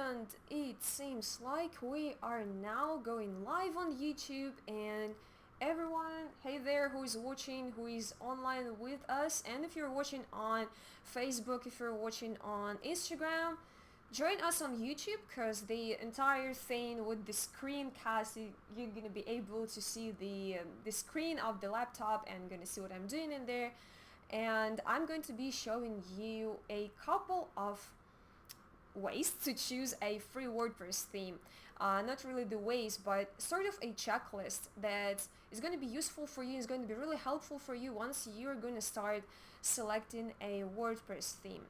And it seems like we are now going live on YouTube, and everyone, hey there, who is watching, who is online with us, and if you're watching on Facebook, if you're watching on Instagram, join us on YouTube, because the entire thing with the screencast, you're gonna be able to see the screen of the laptop and gonna see what I'm doing in there. And I'm going to be showing you a couple of ways to choose a free WordPress theme. Not really the ways, but sort of a checklist that is going to be useful for you, is going to be really helpful for you once you're going to start selecting a WordPress theme.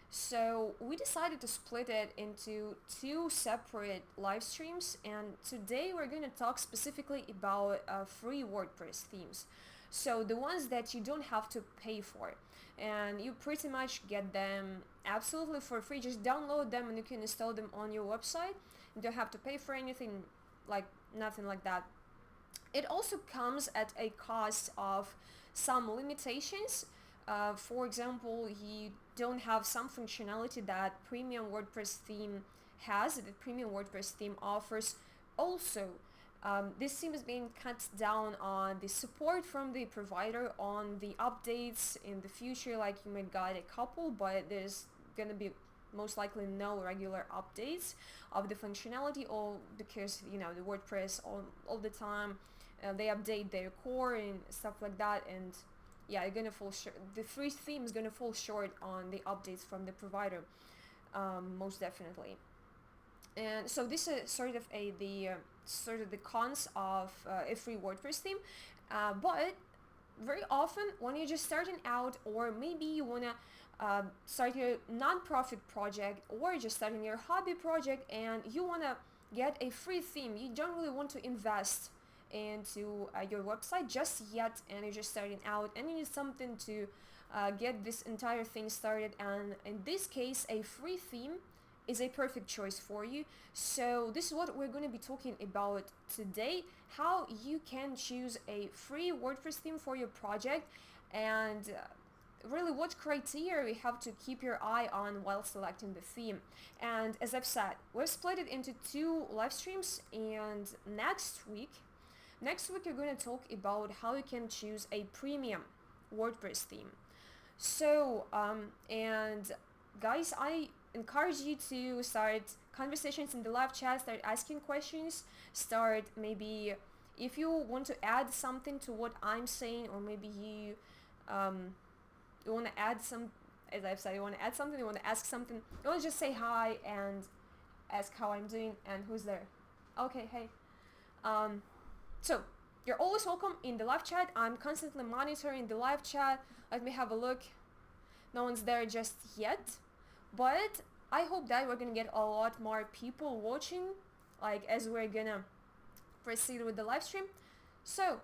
So we decided to split it into two separate live streams, and today we're going to talk specifically about free WordPress themes. So the ones that you don't have to pay for, and you pretty much get them absolutely for free. Just download them and you can install them on your website. You don't have to pay for anything, like nothing like that. It also comes at a cost of some limitations. For example, you don't have some functionality that premium WordPress theme has, that premium WordPress theme offers. Also, this theme is being cut down on the support from the provider on the updates in the future. Like, you might get a couple, but there's gonna be most likely no regular updates of the functionality, all because the WordPress all the time they update their core and stuff like that, and yeah, you're gonna fall short. The free theme is gonna fall short on the updates from the provider, most definitely. And so this is sort of the cons of a free WordPress theme, but very often when you're just starting out, or maybe you wanna start your non-profit project, or just starting your hobby project, and you wanna get a free theme, you don't really want to invest into your website just yet, and you're just starting out, and you need something to get this entire thing started. And in this case, a free theme is a perfect choice for you. So this is what we're going to be talking about today: how you can choose a free WordPress theme for your project, and really what criteria you have to keep your eye on while selecting the theme. And as I've said, we've split it into two live streams, and next week you're going to talk about how you can choose a premium WordPress theme. So and guys, I encourage you to start conversations in the live chat, start asking questions, start maybe if you want to add something to what I'm saying, or maybe you want to add some, as I've said, you want to add something, you want to ask something, you want to just say hi and ask how I'm doing and who's there. Okay, hey. So you're always welcome in the live chat. I'm constantly monitoring the live chat. Let me have a look. No one's there just yet, but I hope that we're gonna get a lot more people watching, like, as we're gonna proceed with the live stream. So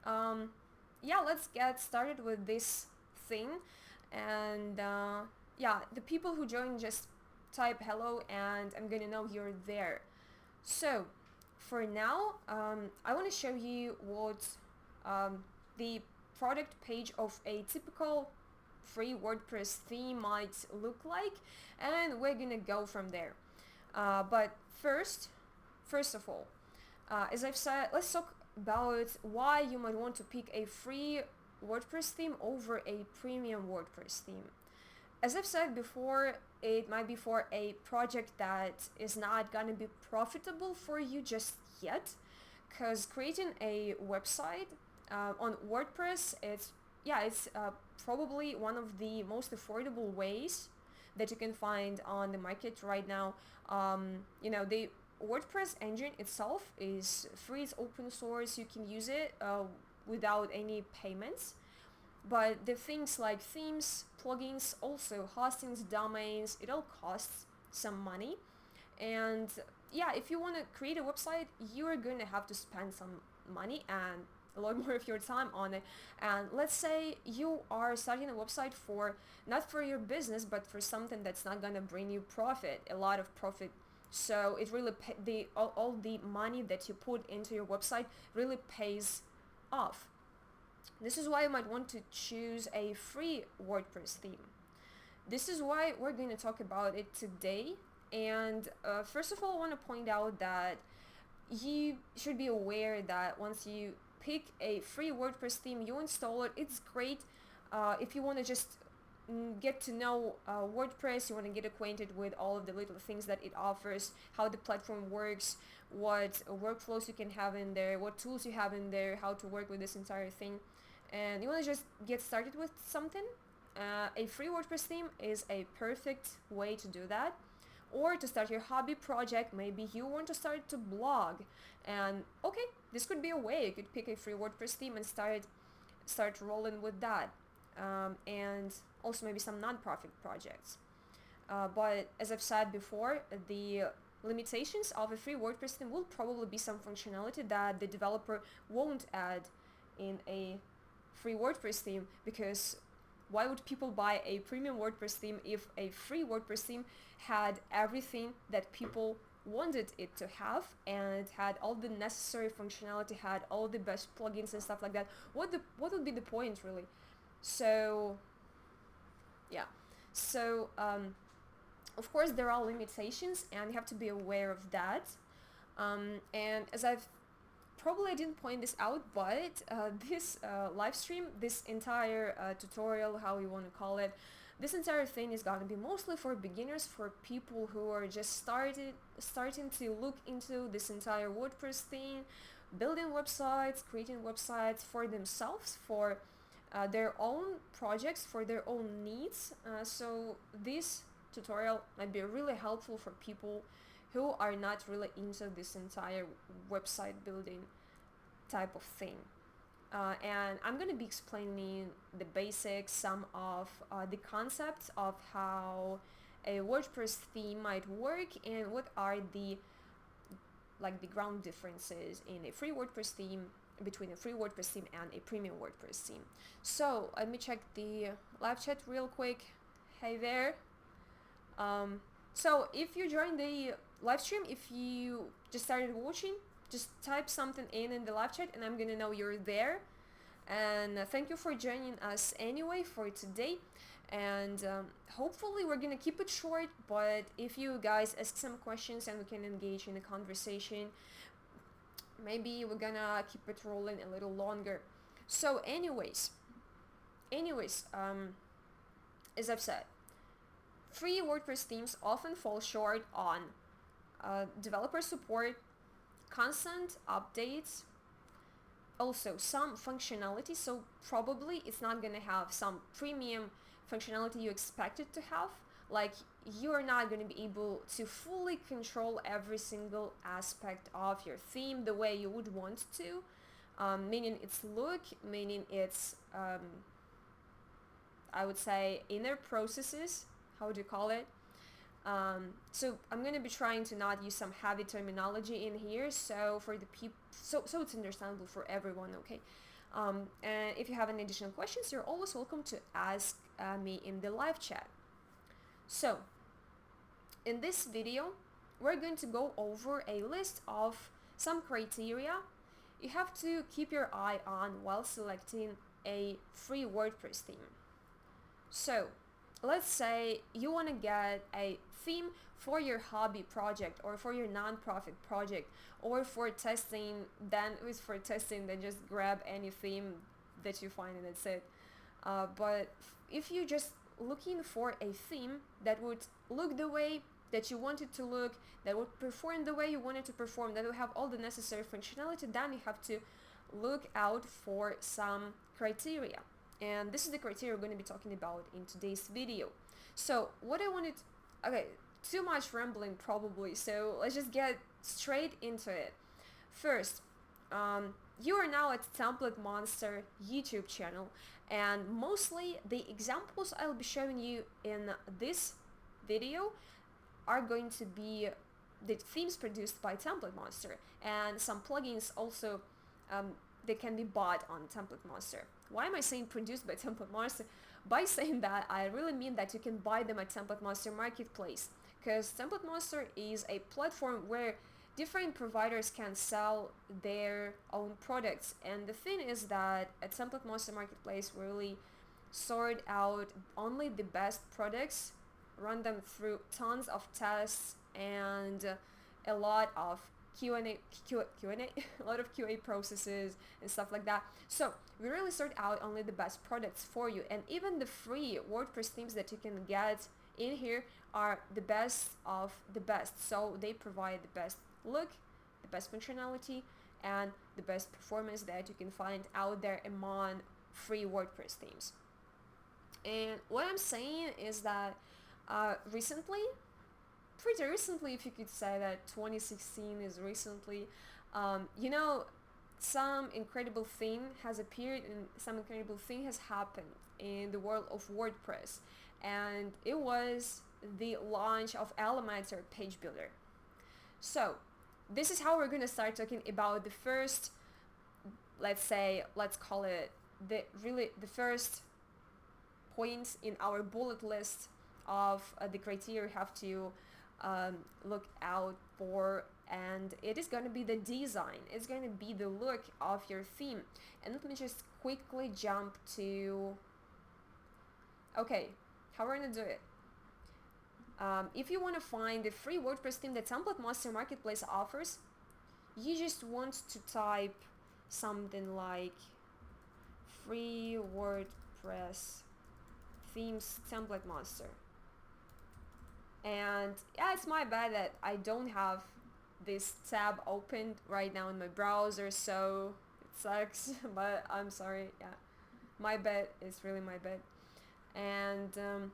yeah, let's get started with this thing. And yeah, the people who join, just type hello and I'm gonna know you're there. So for now, I want to show you what the product page of a typical free WordPress theme might look like, and we're gonna go from there. But first of all, as I've said, let's talk about why you might want to pick a free WordPress theme over a premium WordPress theme. As I've said before, it might be for a project that is not gonna be profitable for you just yet, because creating a website on WordPress, it's probably one of the most affordable ways that you can find on the market right now. The WordPress engine itself is free, it's open source, you can use it without any payments. But the things like themes, plugins, also hostings, domains, it all costs some money. And yeah, if you want to create a website, you are going to have to spend some money and a lot more of your time on it. And let's say you are starting a website not for your business, but for something that's not going to bring you a lot of profit. So it really all the money that you put into your website really pays off. This is why you might want to choose a free WordPress theme. This is why we're going to talk about it today, And first of all, I want to point out that you should be aware that once you pick a free WordPress theme, you install it, it's great. If you want to just get to know WordPress, you want to get acquainted with all of the little things that it offers, how the platform works, what workflows you can have in there, what tools you have in there, how to work with this entire thing, and you want to just get started with something, a free WordPress theme is a perfect way to do that. Or to start your hobby project, maybe you want to start to blog, and okay, this could be a way. You could pick a free WordPress theme and start rolling with that, and also maybe some non-profit projects. But as I've said before, the limitations of a free WordPress theme will probably be some functionality that the developer won't add in a free WordPress theme, because why would people buy a premium WordPress theme if a free WordPress theme had everything that people wanted it to have and had all the necessary functionality, had all the best plugins and stuff like that? What would be the point, really? So yeah, so of course there are limitations and you have to be aware of that, and as I've probably I didn't point this out, but this live stream, this entire tutorial, how you want to call it, this entire thing is going to be mostly for beginners, for people who are just starting to look into this entire WordPress thing, building websites, creating websites for themselves, for their own projects, for their own needs. So this tutorial might be really helpful for people who are not really into this entire website building type of thing. And I'm going to be explaining the basics, some of the concepts of how a WordPress theme might work, and what are the ground differences in a free WordPress theme, between a free WordPress theme and a premium WordPress theme. So let me check the live chat real quick. Hey there. So if you joined the live stream, if you just started watching, just type something in the live chat and I'm gonna know you're there. And thank you for joining us anyway for today. And hopefully we're gonna keep it short, but if you guys ask some questions and we can engage in a conversation, maybe we're gonna keep it rolling a little longer. So anyways, as I've said, free WordPress themes often fall short on developer support, constant updates, also some functionality. So probably it's not going to have some premium functionality you expect it to have. Like, you're not going to be able to fully control every single aspect of your theme the way you would want to, meaning its look, meaning its I would say inner processes, how would you call it? So I'm going to be trying to not use some heavy terminology in here, so for the so it's understandable for everyone, okay? And if you have any additional questions, you're always welcome to ask me in the live chat. So in this video, we're going to go over a list of some criteria you have to keep your eye on while selecting a free WordPress theme. So let's say you want to get a theme for your hobby project or for your non-profit project or for testing. Then just grab any theme that you find and that's it. But if you're just looking for a theme that would look the way that you want it to look, that would perform the way you want it to perform, that will have all the necessary functionality, then you have to look out for some criteria. And this is the criteria we're going to be talking about in today's video. So what I wanted, okay, too much rambling probably, so let's just get straight into it. First, you are now at TemplateMonster YouTube channel, and mostly the examples I'll be showing you in this video are going to be the themes produced by TemplateMonster, and some plugins also they can be bought on TemplateMonster. Why am I saying produced by TemplateMonster? By saying that, I really mean that you can buy them at TemplateMonster Marketplace, because TemplateMonster is a platform where different providers can sell their own products. And the thing is that at TemplateMonster Marketplace, we really sort out only the best products run them through tons of tests and a lot of Q&A, a lot of QA processes and stuff like that. So we really sort out only the best products for you, and even the free WordPress themes that you can get in here are the best of the best. So they provide the best look, the best functionality, and the best performance that you can find out there among free WordPress themes. And what I'm saying is that recently, pretty recently, if you could say that 2016 is recently, you know, some incredible thing has appeared and some incredible thing has happened in the world of WordPress, and it was the launch of Elementor Page Builder. So this is how we're going to start talking about the first, let's call it the first points in our bullet list of the criteria we have to look out for, and it is going to be the design. It's going to be the look of your theme. And let me just quickly jump to, okay, how we're going to do it. If you want to find the free WordPress theme that TemplateMonster Marketplace offers, you just want to type something like free WordPress themes TemplateMonster. And yeah, it's my bad that I don't have this tab opened right now in my browser, so it sucks, but I'm sorry. Yeah, my bad. It's really my bad. And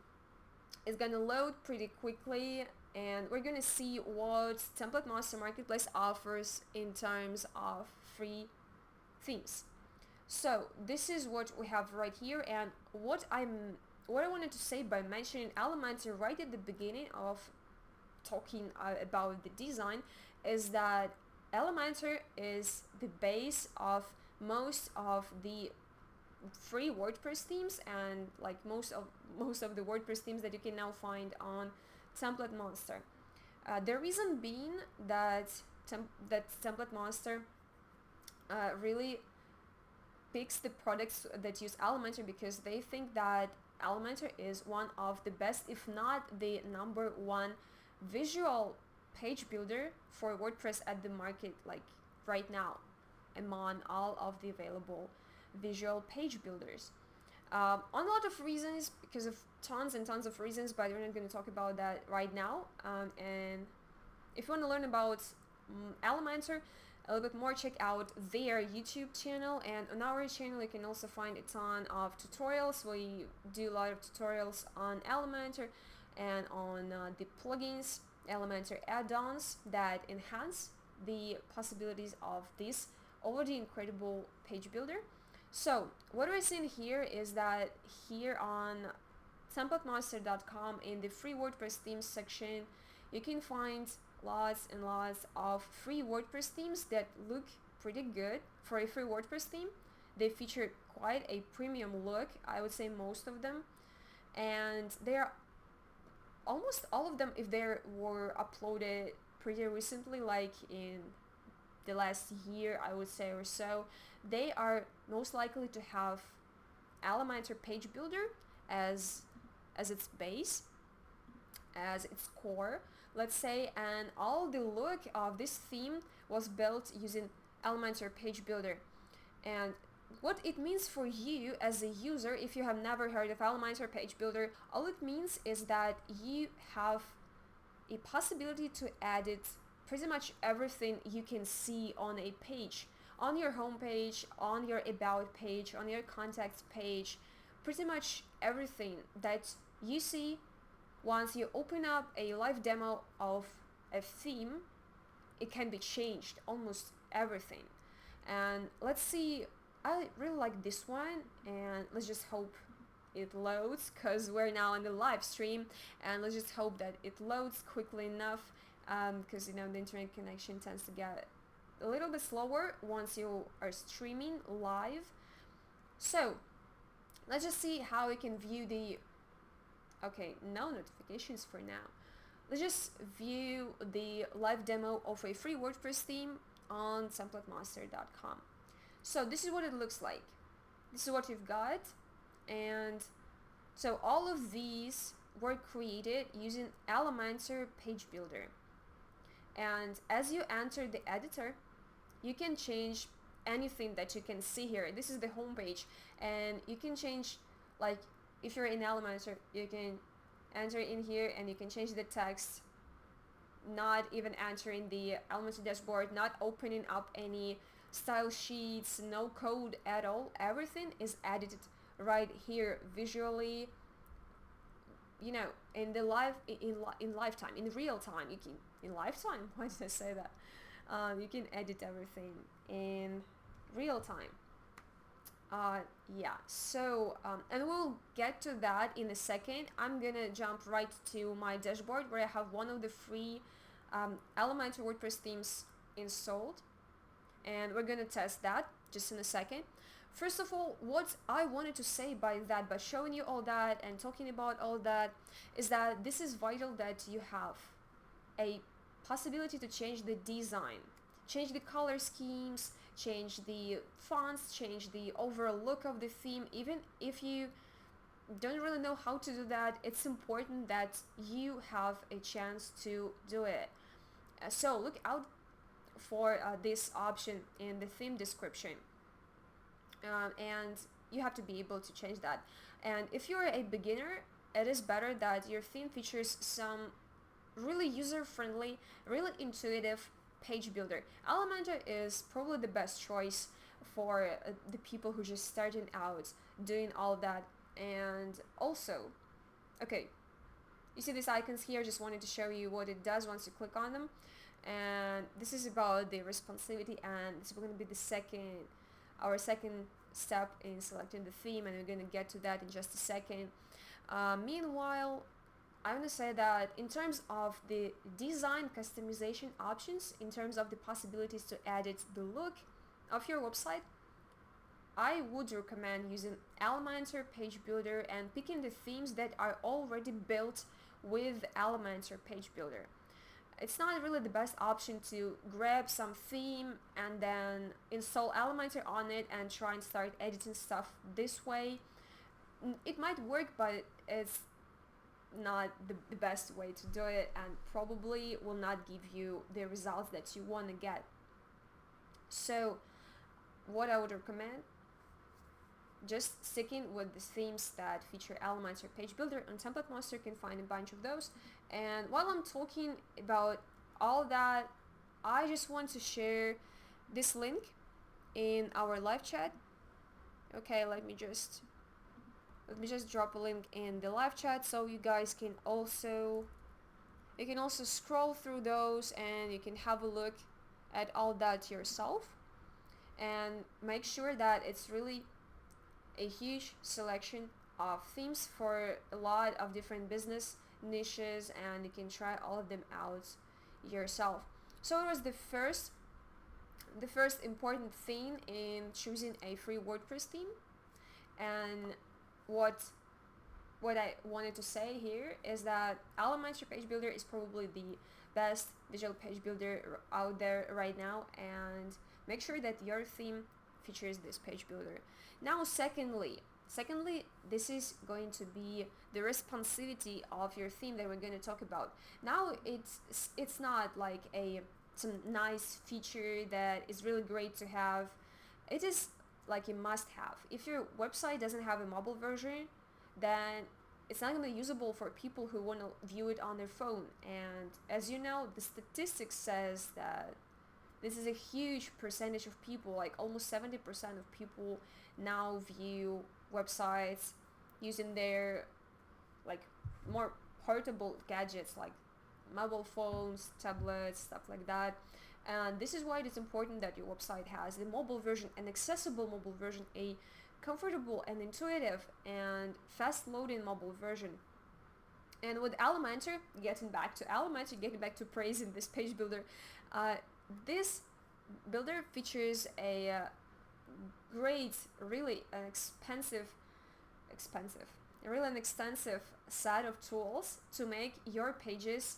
it's gonna load pretty quickly, and we're gonna see what TemplateMonster Marketplace offers in terms of free themes. So this is what we have right here, and what I wanted to say by mentioning Elementor right at the beginning of talking about the design is that Elementor is the base of most of the free WordPress themes, and like most of the WordPress themes that you can now find on TemplateMonster. The reason being that TemplateMonster really picks the products that use Elementor because they think that Elementor is one of the best, if not the number one visual page builder for WordPress at the market, like right now, among all of the available visual page builders. On a lot of reasons, because of tons and tons of reasons, but we're not going to talk about that right now. And if you want to learn about Elementor a little bit more, check out their YouTube channel, and on our channel you can also find a ton of tutorials. We do a lot of tutorials on Elementor and on the plugins, Elementor add-ons that enhance the possibilities of this already incredible page builder. So what we're seeing here is that here on TemplateMonster.com in the free WordPress themes section, you can find lots and lots of free WordPress themes that look pretty good for a free WordPress theme. They feature quite a premium look, I would say most of them, and they are almost all of them, if they were uploaded pretty recently, like in the last year I would say or so, they are most likely to have Elementor Page Builder as its base, as its core, let's say, and all the look of this theme was built using Elementor Page Builder. And what it means for you as a user, if you have never heard of Elementor Page Builder, all it means is that you have a possibility to edit pretty much everything you can see on a page, on your home page, on your about page, on your contacts page. Pretty much everything that you see once you open up a live demo of a theme, it can be changed, almost everything. And let's see, I really like this one, and let's just hope it loads, because we're now on the live stream, and let's just hope that it loads quickly enough, because you know the internet connection tends to get a little bit slower once you are streaming live. So let's just see how we can view the, okay, no notifications for now. Let's just view the live demo of a free WordPress theme on TemplateMonster.com. So this is what it looks like. This is what you've got. And so all of these were created using Elementor Page Builder. And as you enter the editor, you can change anything that you can see here. This is the home page, and you can change, like if you're in Elementor, you can enter in here and you can change the text, not even entering the Elementor dashboard, not opening up any style sheets, no code at all. Everything is edited right here visually, you know, in the in lifetime, in real time. You can, in lifetime, why did I say that? You can edit everything in real time. Yeah, so and we'll get to that in a second. I'm gonna jump right to my dashboard where I have one of the free Elementor WordPress themes installed, and we're gonna test that just in a second. First of all, what I wanted to say by that, by showing you all that and talking about all that, is that this is vital that you have a possibility to change the design, change the color schemes, change the fonts, change the overall look of the theme. Even if you don't really know how to do that, it's important that you have a chance to do it. So look out for this option in the theme description, and you have to be able to change that. And if you're a beginner, it is better that your theme features some really user-friendly, really intuitive page builder. Elementor is probably the best choice for the people who just starting out doing all that. And also, okay, you see these icons here, just wanted to show you what it does once you click on them. And this is about the responsivity, and this is going to be our second step in selecting the theme, and we're going to get to that in just a second. Meanwhile, I want to say that in terms of the design customization options, in terms of the possibilities to edit the look of your website, I would recommend using Elementor Page Builder and picking the themes that are already built with Elementor Page Builder. It's not really the best option to grab some theme and then install Elementor on it and try and start editing stuff this way. It might work, but it's not the best way to do it, and probably will not give you the results that you want to get. So what I would recommend, just sticking with the themes that feature Elementor Page Builder. On TemplateMonster you can find a bunch of those. And while I'm talking about all that, I just want to share this link in our live chat. Okay, let me just drop a link in the live chat so you guys can also scroll through those and you can have a look at all that yourself, and make sure that it's really a huge selection of themes for a lot of different business niches, and you can try all of them out yourself. So it was the first important thing in choosing a free WordPress theme. And what I wanted to say here is that Elementor Page Builder is probably the best digital page builder out there right now, and make sure that your theme features this page builder. Now secondly, this is going to be the responsivity of your theme that we're going to talk about. Now it's not like some nice feature that is really great to have. It is like a must-have. If your website doesn't have a mobile version, then it's not going to be usable for people who want to view it on their phone. And as you know, the statistics says that this is a huge percentage of people, like almost 70% of people now view websites using their like more portable gadgets like mobile phones, tablets, stuff like that. And this is why it is important that your website has the mobile version, an accessible mobile version, a comfortable and intuitive and fast loading mobile version. And with Elementor, getting back to praising this page builder, this builder features a great, really an extensive set of tools to make your pages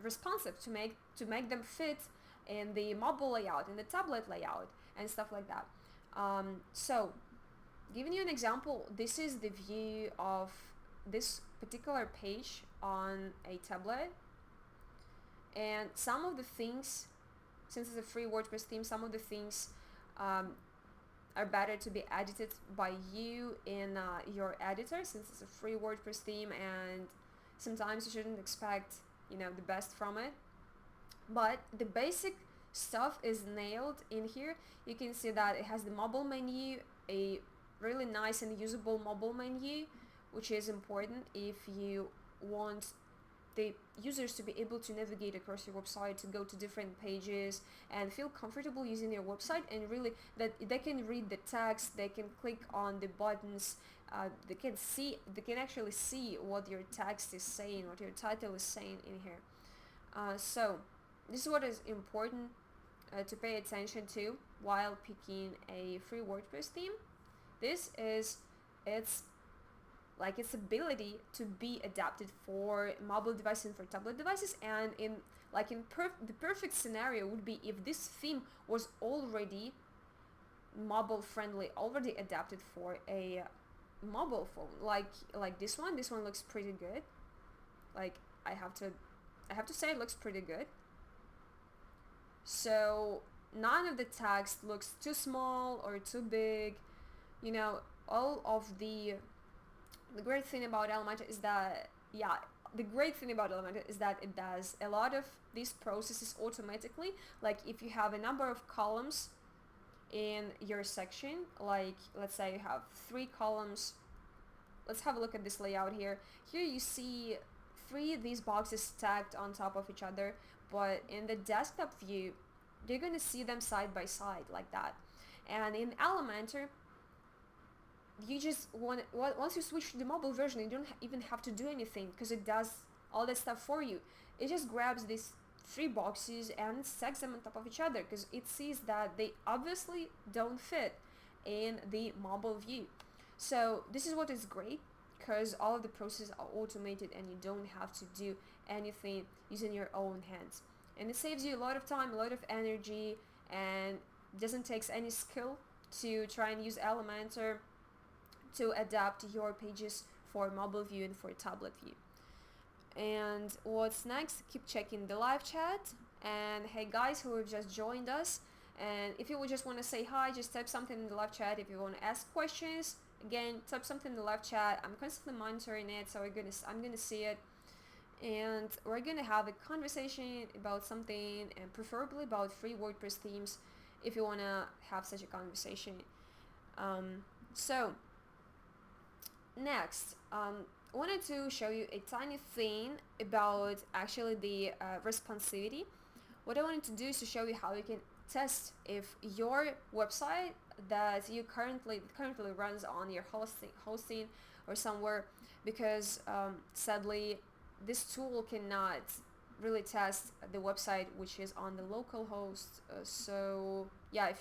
responsive, to make them fit in the mobile layout, in the tablet layout, and stuff like that. So giving you an example, this is the view of this particular page on a tablet, and some of the things, since it's a free WordPress theme, some of the things are better to be edited by you in your editor, since it's a free WordPress theme, and sometimes you shouldn't expect, the best from it. But the basic stuff is nailed in here. You can see that it has the mobile menu, a really nice and usable mobile menu, which is important if you want the users to be able to navigate across your website, to go to different pages and feel comfortable using your website, and really that they can read the text, they can click on the buttons, they can actually see what your text is saying, what your title is saying in here. So this is what is important to pay attention to while picking a free WordPress theme. This is its ability to be adapted for mobile devices and for tablet devices, and the perfect scenario would be if this theme was already mobile friendly, already adapted for a mobile phone, like this one. This one looks pretty good. I have to say it looks pretty good. So none of the text looks too small or too big. All of the great thing about Elementor is that, it does a lot of these processes automatically. Like if you have a number of columns in your section, like let's say you have 3 columns. Let's have a look at this layout here. Here you see 3 of these boxes stacked on top of each other, but in the desktop view, you're going to see them side by side like that. And in Elementor, you just once you switch to the mobile version, you don't even have to do anything, because it does all that stuff for you. It just grabs these 3 boxes and stacks them on top of each other, because it sees that they obviously don't fit in the mobile view. So this is what is great, because all of the processes are automated and you don't have to do anything using your own hands, and it saves you a lot of time, a lot of energy, and doesn't take any skill to try and use Elementor to adapt your pages for mobile view and for tablet view. And what's next? Keep checking the live chat. And hey guys who have just joined us, and if you would just want to say hi, just type something in the live chat. If you want to ask questions, again, type something in the live chat. I'm constantly monitoring it, so I'm gonna see it, and we're gonna have a conversation about something, and preferably about free WordPress themes if you want to have such a conversation. So next, wanted to show you a tiny thing about actually the responsivity. What I wanted to do is to show you how you can test if your website that you currently runs on your hosting or somewhere, because sadly this tool cannot really test the website which is on the local host. So yeah,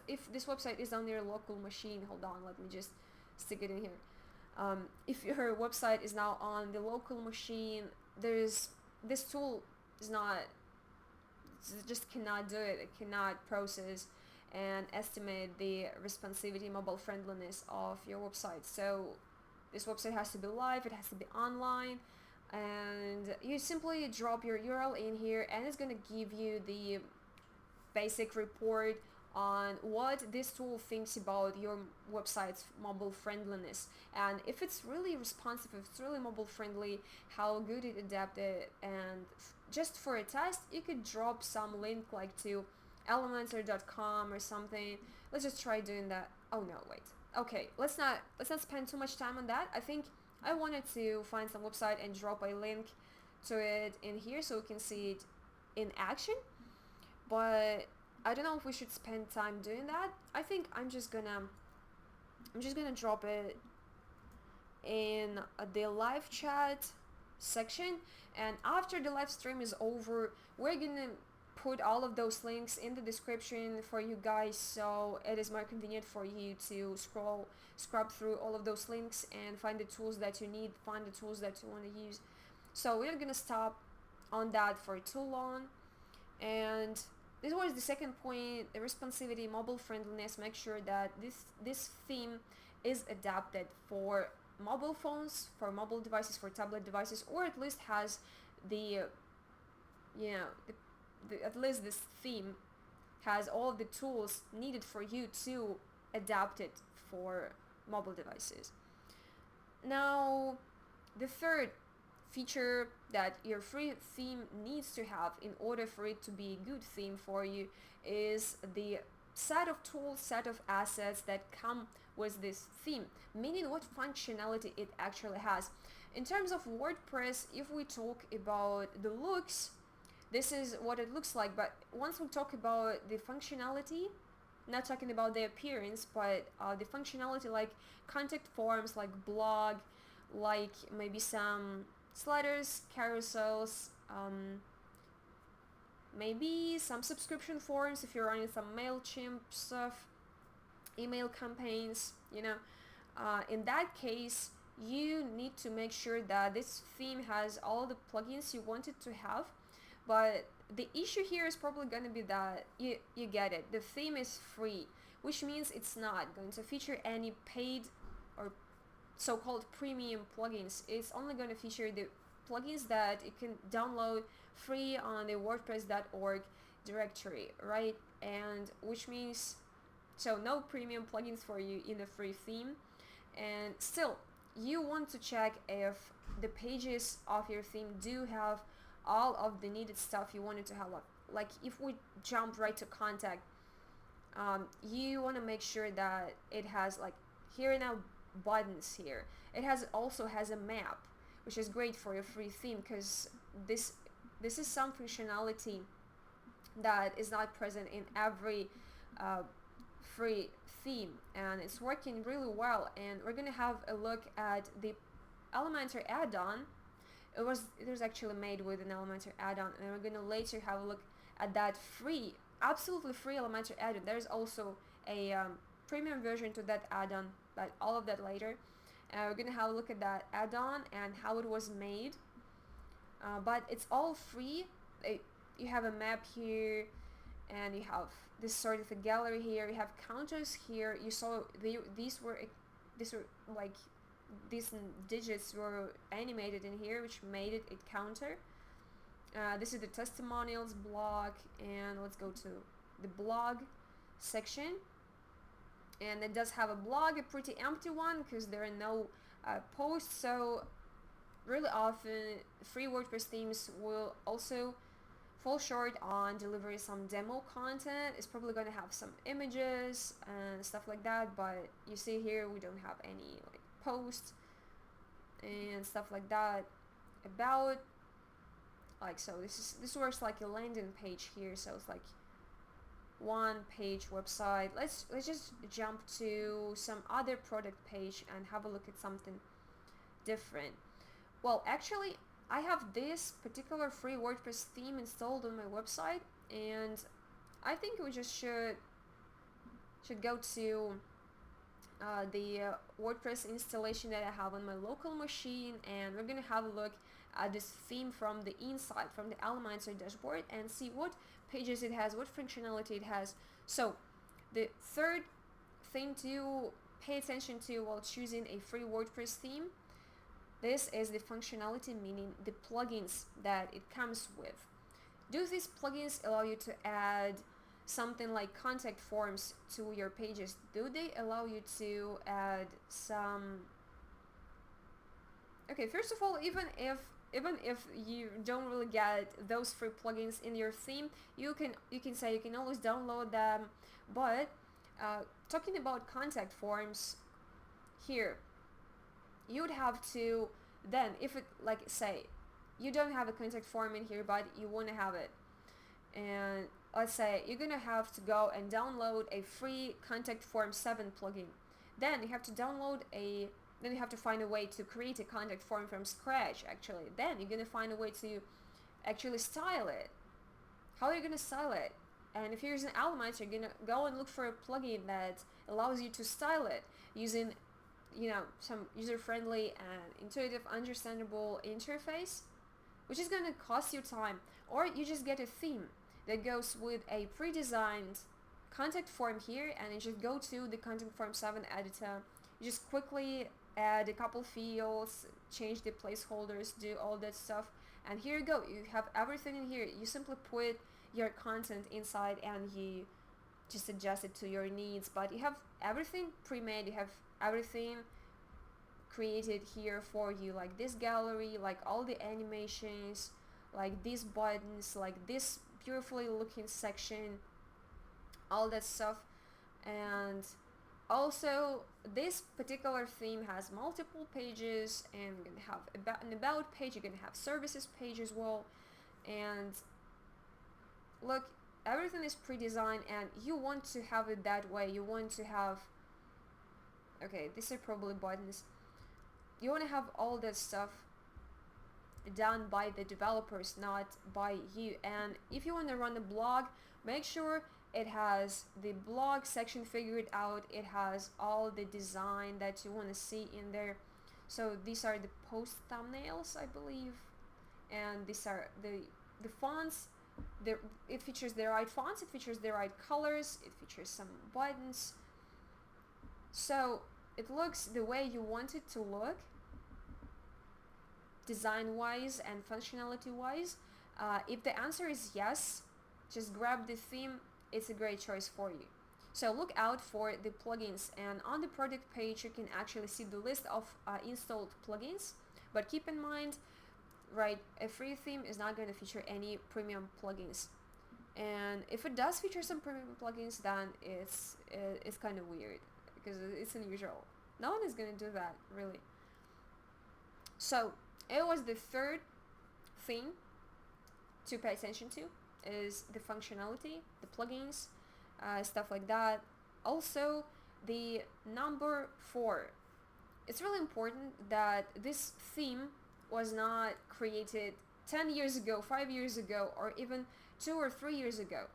if this website is on your local machine, hold on, let me just stick it in here. If your website is now on the local machine, this tool just cannot do it. It cannot process and estimate the responsivity, mobile friendliness of your website. So this website has to be live, it has to be online, and you simply drop your URL in here, and it's gonna give you the basic report on what this tool thinks about your website's mobile friendliness, and if it's really responsive, if it's really mobile friendly, how good it adapted. And just for a test, you could drop some link like to elementor.com or something. Let's just try doing that. Oh no, wait. Okay, let's not spend too much time on that. I think I wanted to find some website and drop a link to it in here so we can see it in action, but I don't know if we should spend time doing that. I think I'm just gonna drop it in the live chat section, and after the live stream is over, we're gonna put all of those links in the description for you guys, so it is more convenient for you to scrub through all of those links and find the tools that you need, find the tools that you want to use. So we're not gonna stop on that for too long. And this was the second point, the responsivity, mobile friendliness. Make sure that this theme is adapted for mobile phones, for mobile devices, for tablet devices, or at least has the at least this theme has all the tools needed for you to adapt it for mobile devices. Now, the third feature that your free theme needs to have in order for it to be a good theme for you is the set of tools, set of assets that come with this theme, meaning what functionality it actually has. In terms of WordPress, if we talk about the looks, this is what it looks like, but once we talk about the functionality, not talking about the appearance, but the functionality, like contact forms, like blog, like maybe some sliders, carousels, maybe some subscription forms if you're running some MailChimp stuff, email campaigns, in that case, you need to make sure that this theme has all the plugins you want it to have. But the issue here is probably going to be that you get it, the theme is free, which means it's not going to feature any paid or so-called premium plugins. It's only going to feature the plugins that you can download free on the wordpress.org directory, right? And which means, so no premium plugins for you in the free theme. And still, you want to check if the pages of your theme do have all of the needed stuff you wanted to have. Like if we jump right to contact, you want to make sure that it has, like, here now buttons here. It also has a map, which is great for your free theme, because this is some functionality that is not present in every free theme, and it's working really well. And we're gonna have a look at the Elementor add-on. It was actually made with an Elementor add-on, and we're gonna later have a look at that absolutely free Elementor add-on. There's also a premium version to that add-on, but all of that later. We're gonna have a look at that add-on and how it was made. But it's all free. You have a map here, and you have this sort of a gallery here. You have counters here. You saw these were like, these digits were animated in here, which made it a counter. This is the testimonials block, and let's go to the blog section. And it does have a blog, a pretty empty one, because there are no posts. So really often free WordPress themes will also fall short on delivering some demo content. It's probably going to have some images and stuff like that, but you see here we don't have any like posts and stuff like that about, like, so this works like a landing page here. So it's like one page website. Let's just jump to some other product page and have a look at something different. Well, actually, I have this particular free WordPress theme installed on my website, and I think we just should go to the WordPress installation that I have on my local machine, and we're gonna have a look at this theme from the inside, from the Elementor dashboard, and see what pages it has, what functionality it has. So the third thing to pay attention to while choosing a free WordPress theme, this is the functionality, meaning the plugins that it comes with. Do these plugins allow you to add something like contact forms to your pages? Do they allow you to add some... Okay, first of all, even if you don't really get those free plugins in your theme, you can say you can always download them. But talking about contact forms here, you would have to then, if it, like, say you don't have a contact form in here but you want to have it, and let's say you're gonna have to go and download a free contact form 7 plugin, then you have to find a way to create a contact form from scratch. Actually, then you're gonna find a way to actually style it. How are you gonna style it? And if you're using Elementor, you're gonna go and look for a plugin that allows you to style it using some user-friendly and intuitive, understandable interface, which is going to cost you time. Or you just get a theme that goes with a pre-designed contact form here, and you just go to the contact form 7 editor. You just quickly add a couple fields, change the placeholders, do all that stuff. And here you go, you have everything in here. You simply put your content inside and you just adjust it to your needs, but you have everything pre-made, you have everything created here for you, like this gallery, like all the animations, like these buttons, like this beautifully looking section, all that stuff. And also this particular theme has multiple pages, and you're gonna have an about page, you're gonna have services page as well. And look, everything is pre-designed and you want to have it that way. You want to have, okay, these are probably buttons, you want to have all that stuff done by the developers, not by you. And if you want to run a blog, make sure it has the blog section figured out, it has all the design that you want to see in there. So these are the post thumbnails, I believe, and these are the fonts. It features the right fonts, it features the right colors, it features some buttons, so it looks the way you want it to look, design wise and functionality wise. If the answer is yes, just grab the theme, it's a great choice for you. So look out for the plugins, and on the product page you can actually see the list of installed plugins, but keep in mind, right, a free theme is not going to feature any premium plugins, and if it does feature some premium plugins, then it's kind of weird because it's unusual. No one is going to do that, really. So it was the third thing to pay attention to, is the functionality, the plugins, stuff like that. Also the number 4, it's really important that this theme was not created 10 years ago, 5 years ago, or even 2 or 3 years ago.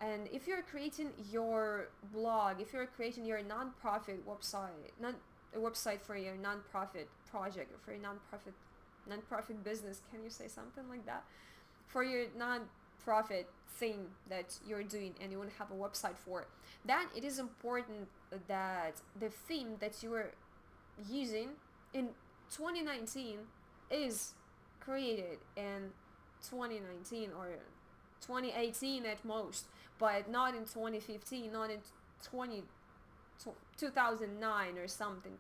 And if you're creating your blog, if you're creating your non-profit website, not a website for your non-profit project or for your non-profit business, can you say something like that? For your non-profit thing that you're doing and you want to have a website for, then it is important that the theme that you are using in 2019 is created in 2019 or 2018 at most, but not in 2015, not in 2009 or something,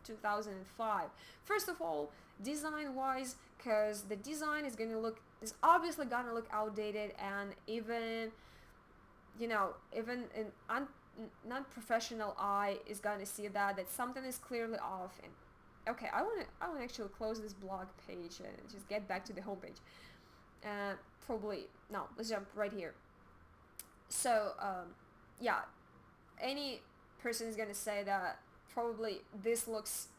2005. First of all, design wise, because the design is obviously gonna look outdated, and even an non-professional eye is gonna see that something is clearly off. And okay, I want to actually close this blog page and just get back to the homepage. Probably no, let's jump right here. So yeah, any person is gonna say that probably this looks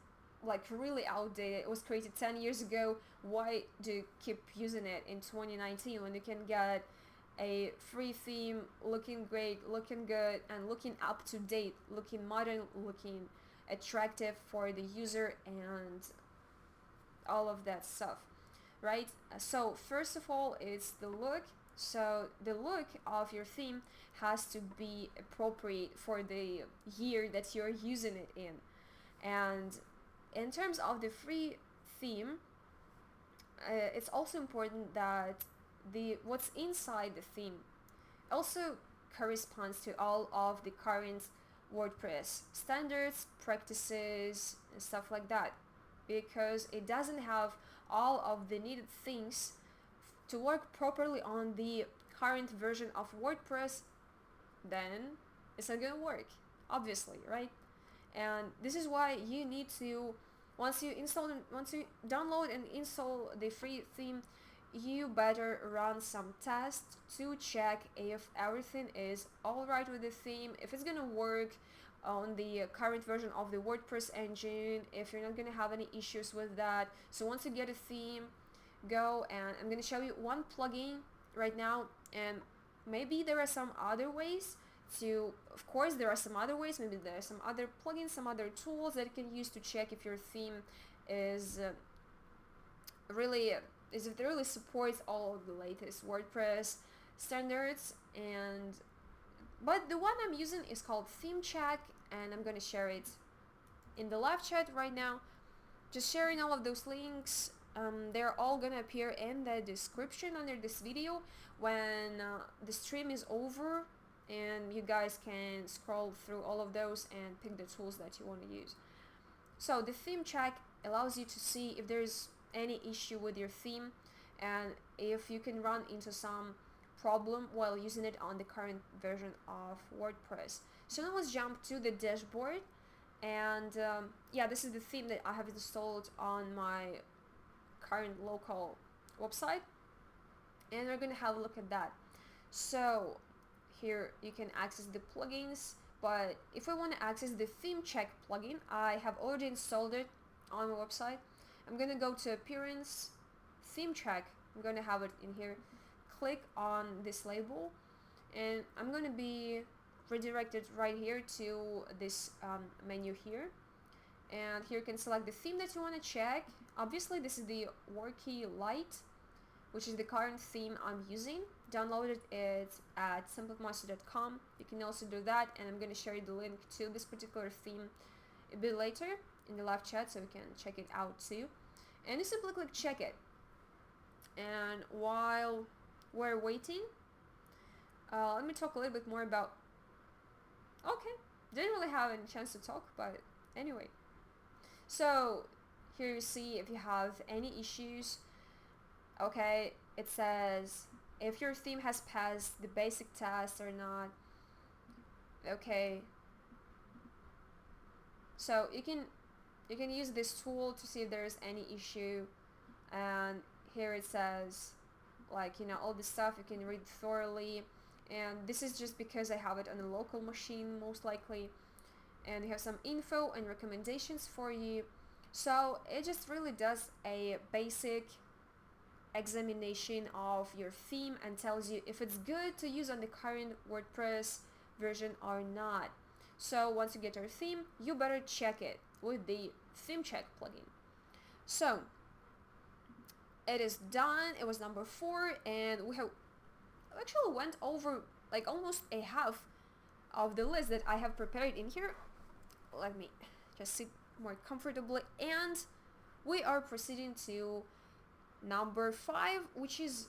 like really outdated, it was created 10 years ago, why do you keep using it in 2019 when you can get a free theme looking great, looking good, and looking up to date, looking modern, looking attractive for the user, and all of that stuff, right? So first of all, it's the look. So the look of your theme has to be appropriate for the year that you're using it in. And in terms of the free theme, it's also important that what's inside the theme also corresponds to all of the current WordPress standards, practices, and stuff like that, because it doesn't have all of the needed things to work properly on the current version of WordPress, then it's not gonna work, obviously, right? And this is why you need to, once you download and install the free theme, you better run some tests to check if everything is alright with the theme, if it's gonna work on the current version of the WordPress engine, if you're not gonna have any issues with that. So once you get a theme, go, and I'm gonna show you one plugin right now, and maybe there are some other ways to, of course there are some other ways, maybe there are some other plugins, some other tools that you can use to check if your theme is if it really supports all of the latest WordPress standards. But the one I'm using is called Theme Check, and I'm gonna share it in the live chat right now, just sharing all of those links. They're all gonna appear in the description under this video when the stream is over, and you guys can scroll through all of those and pick the tools that you want to use. So the theme check allows you to see if there's any issue with your theme and if you can run into some problem while using it on the current version of WordPress. So now let's jump to the dashboard, and yeah, this is the theme that I have installed on my current local website, and we're gonna have a look at that. So here you can access the plugins, but if I want to access the theme check plugin, I have already installed it on my website. I'm gonna go to appearance, theme check, I'm gonna have it in here, click on this label, and I'm gonna be redirected right here to this menu here, and here you can select the theme that you want to check. Obviously this is the Worky Lite, which is the current theme I'm using. Downloaded it at TemplateMonster.com. You can also do that, and I'm going to share you the link to this particular theme a bit later in the live chat, so you can check it out too. And you simply click check it. And while we're waiting, let me talk a little bit more about... Okay, didn't really have any chance to talk, but anyway. So here you see if you have any issues. Okay, it says if your theme has passed the basic test or not. Okay, so you can use this tool to see if there's any issue, and here it says, like, you know, all the stuff you can read thoroughly, and this is just because I have it on a local machine most likely, and you have some info and recommendations for you. So it just really does a basic examination of your theme and tells you if it's good to use on the current WordPress version or not. So once you get your theme, you better check it with the theme check plugin. So it is done. It was number 4, and we have actually went over like almost a half of the list that I have prepared in here. Let me just sit more comfortably, and we are proceeding to number 5, which is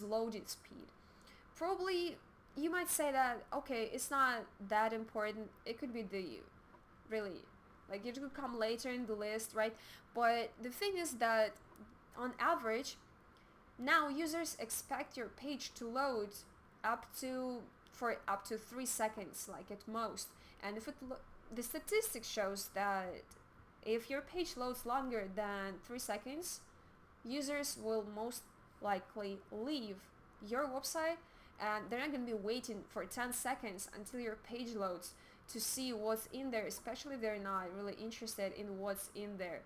loading speed. Probably you might say that, okay, it's not that important, it could be the really, like, it could come later in the list, right? But the thing is that on average now users expect your page to load up to 3 seconds, like at most. And if the statistics shows that if your page loads longer than 3 seconds, users will most likely leave your website, and they're not going to be waiting for 10 seconds until your page loads to see what's in there, especially if they're not really interested in what's in there.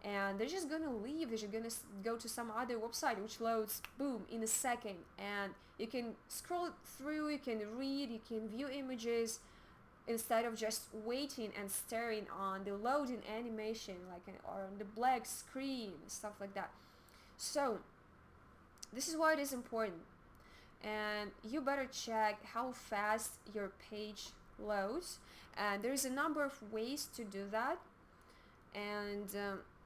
And they're just going to leave, they're just going to go to some other website which loads, boom, in a second. And you can scroll through, you can read, you can view images, instead of just waiting and staring on the loading animation, like, or on the black screen, stuff like that. So this is why it is important, and you better check how fast your page loads, and there's a number of ways to do that. And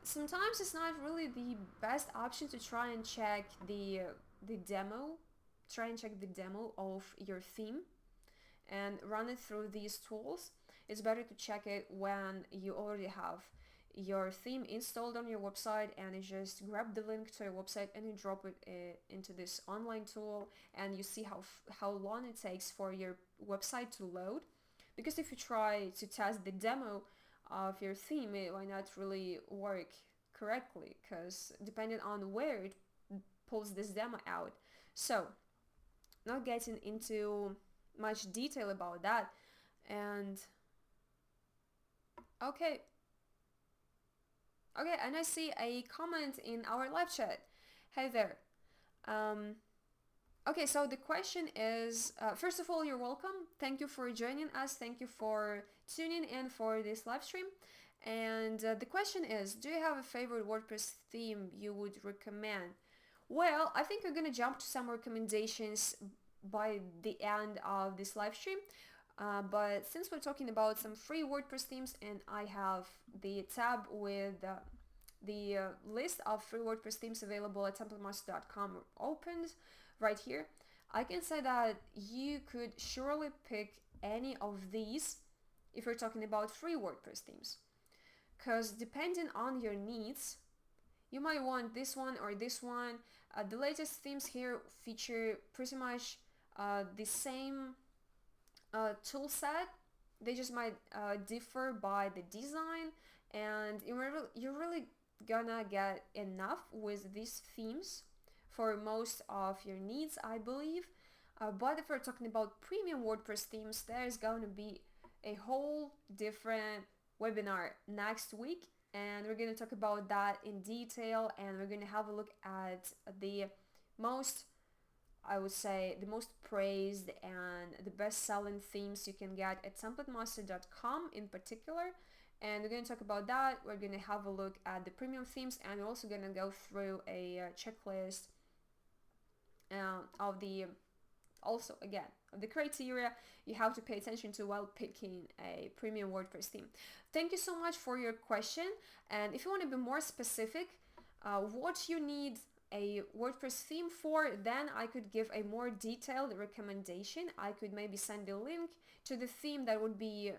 sometimes it's not really the best option to try and check the demo of your theme and run it through these tools. It's better to check it when you already have your theme installed on your website, and you just grab the link to your website and you drop it into this online tool, and you see how long it takes for your website to load. Because if you try to test the demo of your theme, it might not really work correctly, because depending on where it pulls this demo out. So not getting into much detail about that. And okay, and I see a comment in our live chat. Hey there. Okay, so the question is, first of all, you're welcome. Thank you for joining us. Thank you for tuning in for this live stream. And the question is, do you have a favorite WordPress theme you would recommend? Well, I think we're gonna jump to some recommendations by the end of this live stream. But since we're talking about some free WordPress themes, and I have the tab with the list of free WordPress themes available at TemplateMonster.com opened right here, I can say that you could surely pick any of these if you're talking about free WordPress themes. Because depending on your needs, you might want this one or this one. The latest themes here feature pretty much the same tool set. They just might differ by the design, and you're really gonna get enough with these themes for most of your needs, I believe. But if we're talking about premium WordPress themes, there's going to be a whole different webinar next week, and we're going to talk about that in detail, and we're going to have a look at the most, I would say, the most praised and the best selling themes you can get at TemplateMonster.com in particular. And we're going to talk about that. We're going to have a look at the premium themes, and we're also going to go through a checklist of the, also again, of the criteria you have to pay attention to while picking a premium WordPress theme. Thank you so much for your question. And if you want to be more specific, what you need a WordPress theme for, then I could give a more detailed recommendation. I could maybe send a link to the theme that would be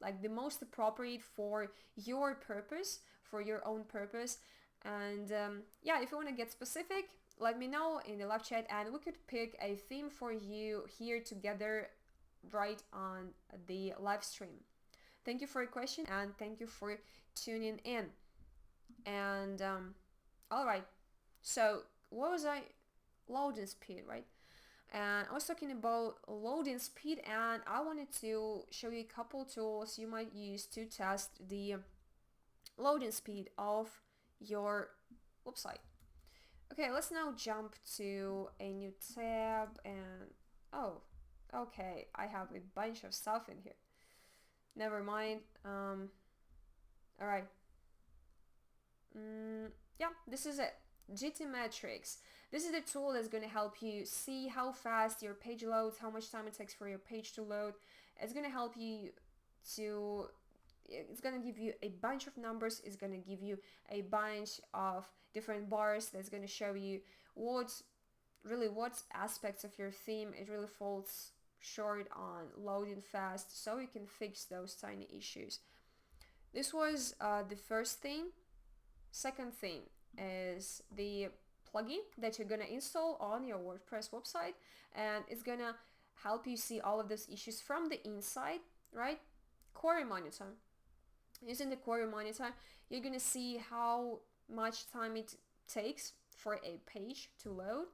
like the most appropriate for your purpose, for your own purpose. And yeah, if you want to get specific, let me know in the live chat, and we could pick a theme for you here together right on the live stream. Thank you for your question, and thank you for tuning in. And all right, so what was I? Loading speed, right? And I was talking about loading speed, and I wanted to show you a couple tools you might use to test the loading speed of your website. Okay, let's now jump to a new tab, and oh, okay, I have a bunch of stuff in here. Never mind. All right. Yeah, this is it. GT Metrics. This is the tool that's going to help you see how fast your page loads, how much time it takes for your page to load. It's going to help you to, it's going to give you a bunch of numbers. It's going to give you a bunch of different bars that's going to show you what aspects of your theme it really falls short on loading fast, so you can fix those tiny issues. This was the first thing. Second thing is the plugin that you're gonna install on your WordPress website, and it's gonna help you see all of those issues from the inside, right? Query Monitor. Using the Query Monitor, you're gonna see how much time it takes for a page to load,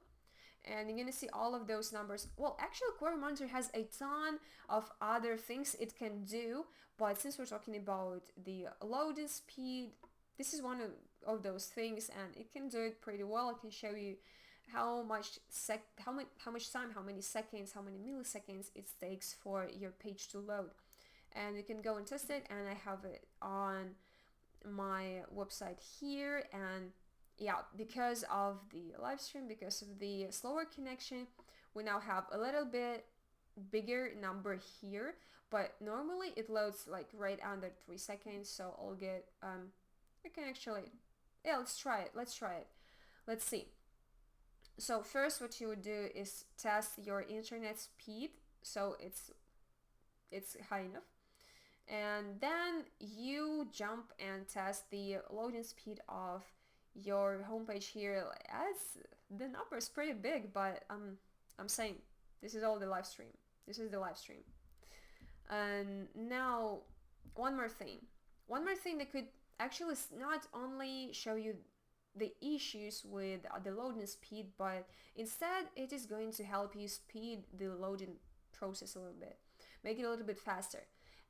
and you're gonna see all of those numbers. Well, actually, Query Monitor has a ton of other things it can do, but since we're talking about the loading speed, this is one of those things, and it can do it pretty well. It can show you how much time, how many seconds, how many milliseconds it takes for your page to load. And you can go and test it, and I have it on my website here. And yeah, because of the live stream, because of the slower connection, we now have a little bit bigger number here, but normally it loads like right under 3 seconds, so I'll get I can actually, yeah, let's try it. Let's see. So first what you would do is test your internet speed, so it's high enough. And then you jump and test the loading speed of your homepage here. As the number is pretty big, but I'm saying this is all the live stream. This is the live stream. And now one more thing that could actually not only show you the issues with the loading speed, but instead it is going to help you speed the loading process a little bit, make it a little bit faster.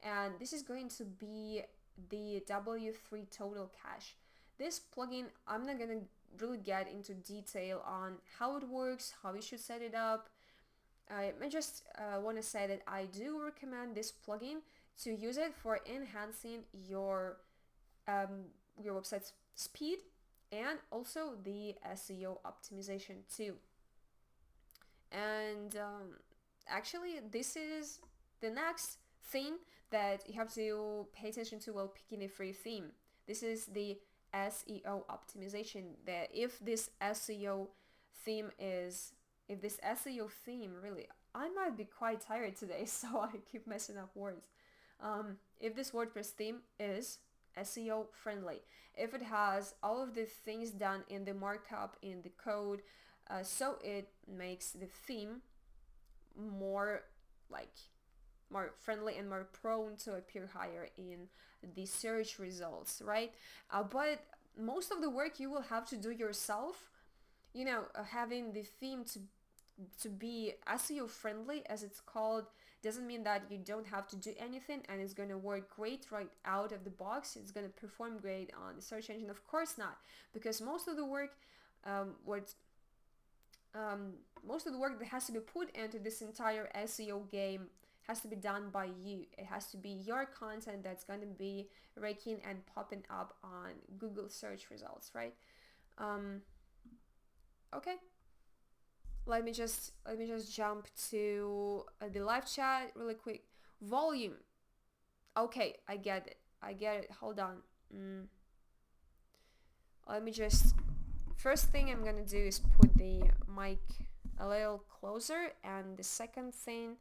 And this is going to be the W3 Total Cache. This plugin, I'm not gonna really get into detail on how it works, how you should set it up. I just want to say that I do recommend this plugin to use it for enhancing your website's speed and also the SEO optimization too. And actually, this is The next thing that you have to pay attention to while picking a free theme, this is the SEO optimization. That if this SEO theme is, if this SEO theme really, I might be quite tired today, so I keep messing up words. If this WordPress theme is SEO friendly, if it has all of the things done in the markup, in the code, so it makes the theme more like more friendly and more prone to appear higher in the search results, right? But most of the work you will have to do yourself. Having the theme to be SEO friendly, as it's called, doesn't mean that you don't have to do anything and it's going to work great right out of the box. It's going to perform great on the search engine. Of course not, because most of the work that has to be put into this entire SEO game has to be done by you. It has to be your content that's going to be ranking and popping up on Google search results, right? Okay. Let me just jump to the live chat really quick. Volume. Okay, I get it. Hold on. Let me just. First thing I'm gonna do is put the mic a little closer, and the second thing,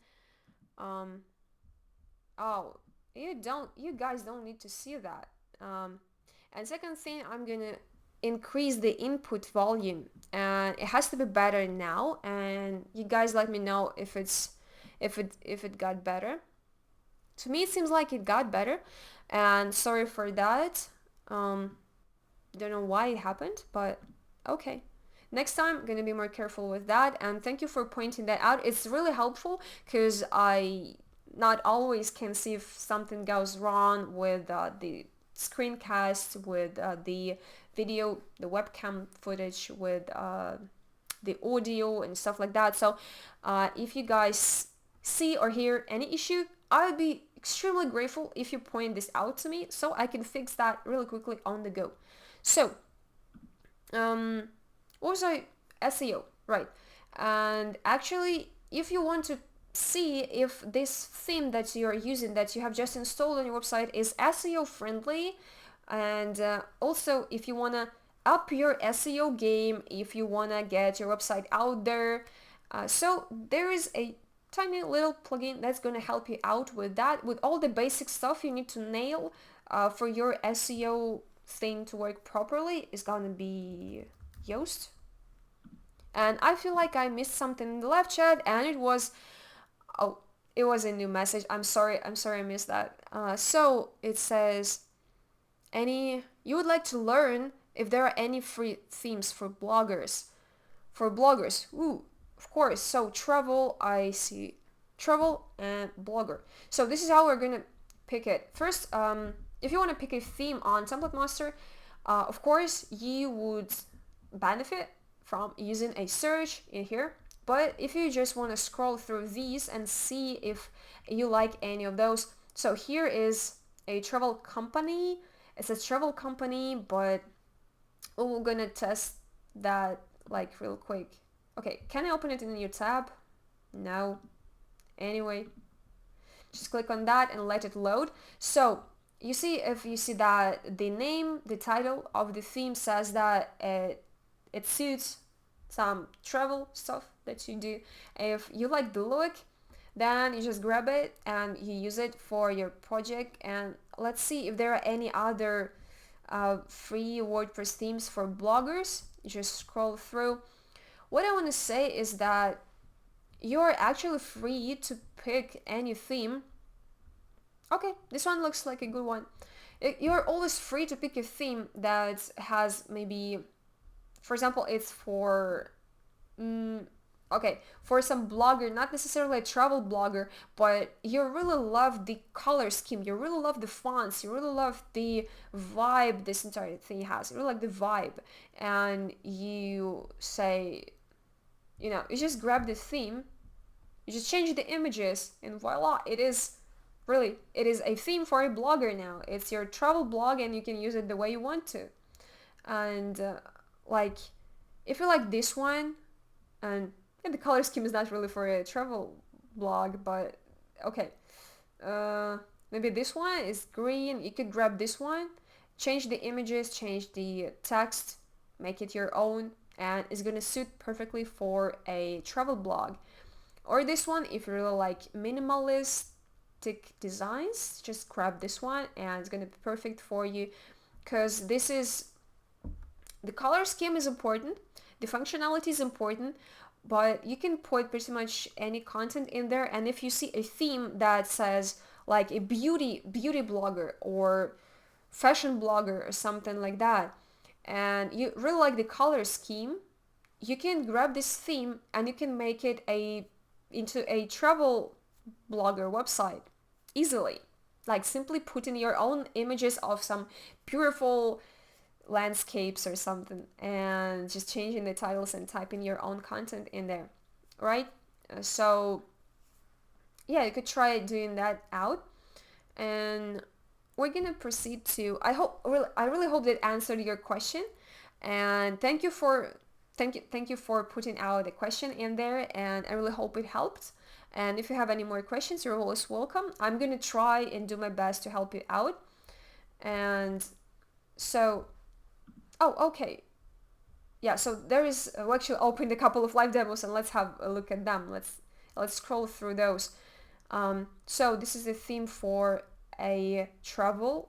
oh, you guys don't need to see that. And second thing, I'm gonna increase the input volume, and it has to be better now. And you guys let me know if it got better. To me, it seems like it got better, and sorry for that. Don't know why it happened, but okay. Next time, I'm gonna be more careful with that, and thank you for pointing that out. It's really helpful because I not always can see if something goes wrong with the screencast, with the video, the webcam footage, with the audio and stuff like that. So if you guys see or hear any issue, I would be extremely grateful if you point this out to me so I can fix that really quickly on the go. So also SEO, right? And actually, if you want to see if this theme that you're using, that you have just installed on your website, is SEO friendly, and also if you want to up your SEO game, if you want to get your website out there, so there is a tiny little plugin that's going to help you out with that, with all the basic stuff you need to nail for your SEO thing to work properly. Is going to be Yoast. And I feel like I missed something in the live chat, and it was a new message. I'm sorry I missed that. So it says, you would like to learn if there are any free themes for bloggers. Ooh, of course. So travel, I see travel and blogger. So this is how we're gonna pick it. First, if you want to pick a theme on TemplateMonster, of course you would benefit from using a search in here. But if you just want to scroll through these and see if you like any of those, so here is a travel company. It's a travel company, but we're gonna test that like real quick. Okay, can I open it in a new tab? No. Anyway, just click on that and let it load. So you see, if you see that the name, the title of the theme says that it suits some travel stuff that you do. If you like the look, then you just grab it and you use it for your project. And let's see if there are any other free WordPress themes for bloggers. You just scroll through. What I want to say is that you're actually free to pick any theme. Okay, this one looks like a good one. You're always free to pick a theme that has maybe, for example, it's for for some blogger, not necessarily a travel blogger, but you really love the color scheme, you really love the fonts, you really love the vibe this entire thing has, you really like the vibe, and you say, you just grab the theme, you just change the images, and voila, it is a theme for a blogger now. It's your travel blog and you can use it the way you want to. And if you like this one, and the color scheme is not really for a travel blog, but okay, maybe this one is green. You could grab this one, change the images, change the text, make it your own, and it's gonna suit perfectly for a travel blog. Or this one, if you really like minimalistic designs, just grab this one and it's gonna be perfect for you, because this is, the color scheme is important, the functionality is important, but you can put pretty much any content in there. And if you see a theme that says like a beauty blogger or fashion blogger or something like that, and you really like the color scheme, you can grab this theme and you can make it into a travel blogger website easily, like simply put in your own images of some beautiful landscapes or something, and just changing the titles and typing your own content in there, right? So yeah, you could try doing that out. And we're gonna proceed to, I really hope that answered your question, and thank you for putting out a question in there, and I really hope it helped. And if you have any more questions, you're always welcome. I'm gonna try and do my best to help you out. And so, oh, okay, yeah, so there is, we actually opened a couple of live demos, and let's have a look at them. Let's scroll through those. So this is a theme for a travel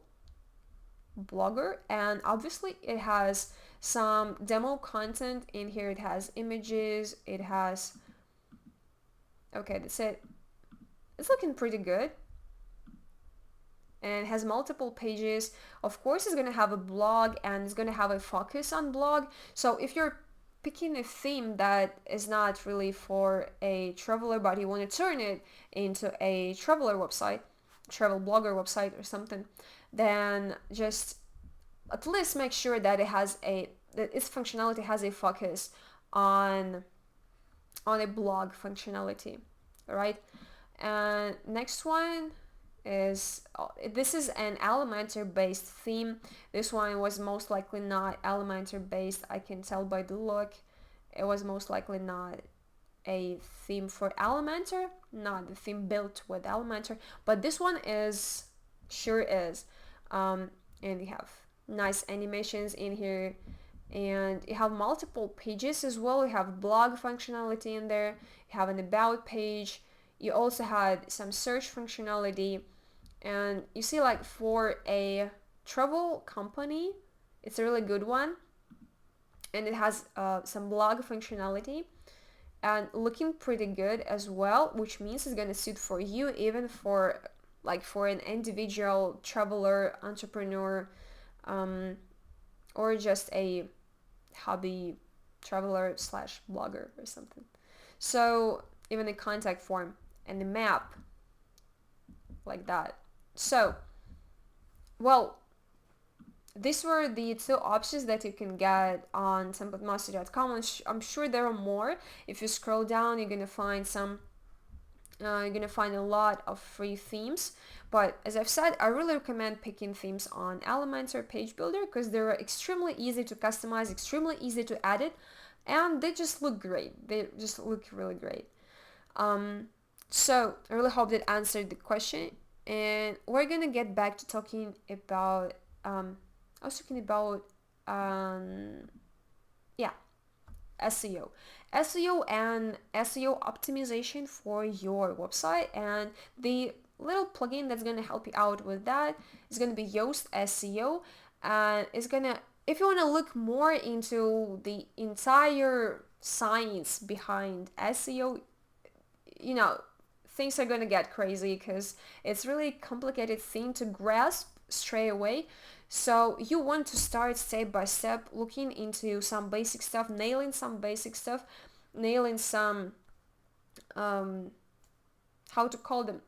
blogger, and obviously it has some demo content in here. It has images, it has, okay, that's it. It's looking pretty good, and it has multiple pages. Of course, it's going to have a blog, and it's going to have a focus on blog. So if you're picking a theme that is not really for a traveler, but you want to turn it into a traveler website, travel blogger website or something, then just at least make sure that that its functionality has a focus on a blog functionality. All right. And next one is, this is an Elementor based theme. This one was most likely not Elementor based. I can tell by the look. It was most likely not a theme for Elementor, not the theme built with Elementor, but this one sure is. And you have nice animations in here, and you have multiple pages as well. You have blog functionality in there, you have an about page, you also had some search functionality, and you see, like, for a travel company, it's a really good one, and it has some blog functionality and looking pretty good as well, which means it's gonna suit for you, even for an individual traveler, entrepreneur, or just a hobby traveler slash blogger or something. So even a contact form and a map like that. So, well, these were the two options that you can get on TemplateMonster.com. I'm sure there are more. If you scroll down, you're gonna find a lot of free themes, but as I've said, I really recommend picking themes on Elementor Page Builder, because they're extremely easy to customize, extremely easy to edit, and they just look great. They just look really great. So I really hope that answered the question, and we're gonna get back to talking about I was talking about yeah, SEO. SEO and SEO optimization for your website, and the little plugin that's going to help you out with that is going to be Yoast SEO, and it's going to, if you want to look more into the entire science behind SEO, things are going to get crazy, because it's really complicated thing to grasp straight away. So you want to start step by step, looking into some basic stuff, nailing some basic stuff, nailing some, how to call them,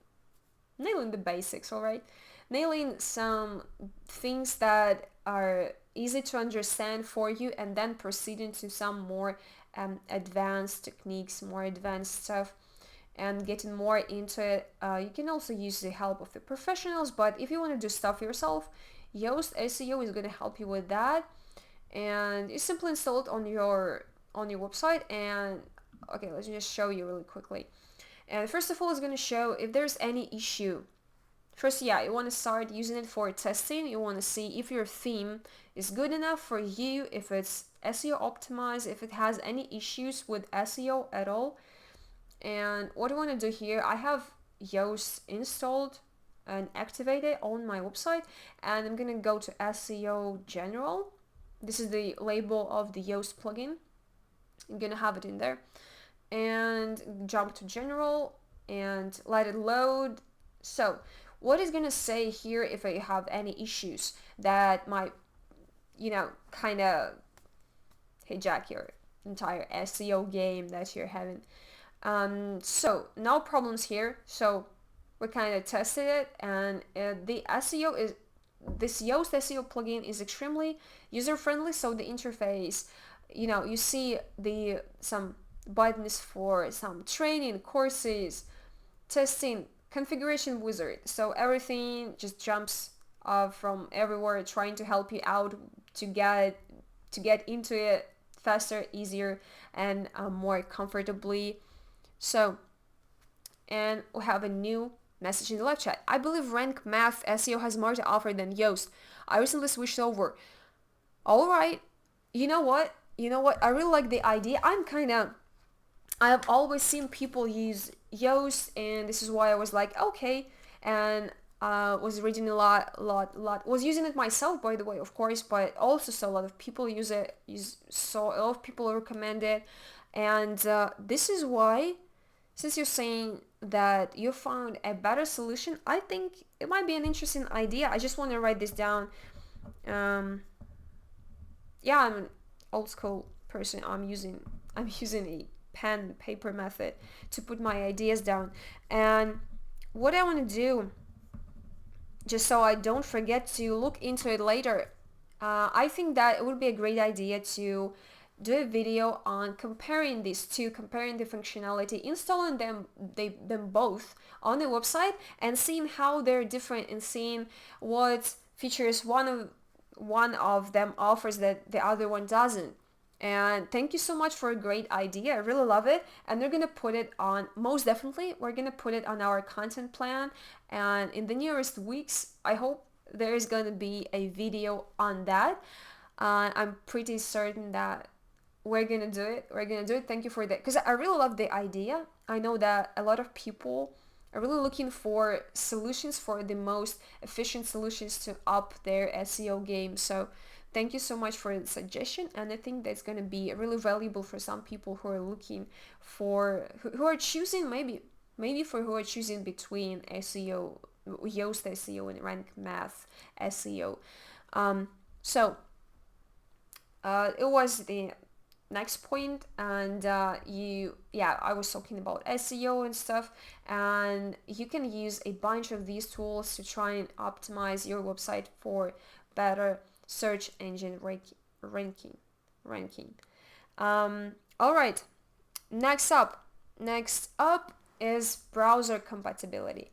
nailing the basics, all right? Nailing some things that are easy to understand for you, and then proceeding to some more advanced techniques, more advanced stuff, and getting more into it. You can also use the help of the professionals, but if you want to do stuff yourself, Yoast SEO is going to help you with that, and you simply install it on your website. And okay, let's just show you really quickly. And first of all, it's going to show if there's any issue. First, yeah, you want to start using it for testing. You want to see if your theme is good enough for you, if it's SEO optimized, if it has any issues with SEO at all. And what I want to do here, I have Yoast installed and activated on my website, and I'm gonna go to SEO General. This is the label of the Yoast plugin. I'm gonna have it in there, and jump to General and let it load. So what is gonna say here if I have any issues that might, kind of hijack your entire SEO game that you're having. So no problems here. So we kind of tested it, and the SEO is this Yoast SEO plugin is extremely user friendly. So the interface, you see some buttons for some training courses, testing, configuration wizard. So everything just jumps from everywhere, trying to help you out to get into it faster, easier, and more comfortably. So, and we have a new message in the live chat. I believe Rank Math SEO has more to offer than Yoast. I recently switched over. All right. You know what? I really like the idea. I have always seen people use Yoast, and this is why I was like, okay, and was reading a lot, was using it myself, by the way, of course, but also saw a lot of people use it, saw a lot of people recommend it, and this is why, since you're saying that you found a better solution, I think it might be an interesting idea. I just want to write this down. Yeah, I'm an old school person. I'm using a pen paper method to put my ideas down, and what I want to do, just so I don't forget to look into it later, I think that it would be a great idea to do a video on comparing these two, comparing the functionality, installing them both on the website, and seeing how they're different, and seeing what features one of them offers that the other one doesn't. And thank you so much for a great idea. I really love it. And we're going to put it on, most definitely, we're going to put it on our content plan. And in the nearest weeks, I hope there is going to be a video on that. I'm pretty certain that we're going to do it. Thank you for that. Because I really love the idea. I know that a lot of people are really looking for solutions, for the most efficient solutions to up their SEO game. So thank you so much for the suggestion, and I think that's going to be really valuable for some people who are looking for, who are choosing, maybe who are choosing between SEO, Yoast SEO and Rank Math SEO. So it was the next point, and I was talking about SEO and stuff, and you can use a bunch of these tools to try and optimize your website for better search engine ranking. All right, next up is browser compatibility.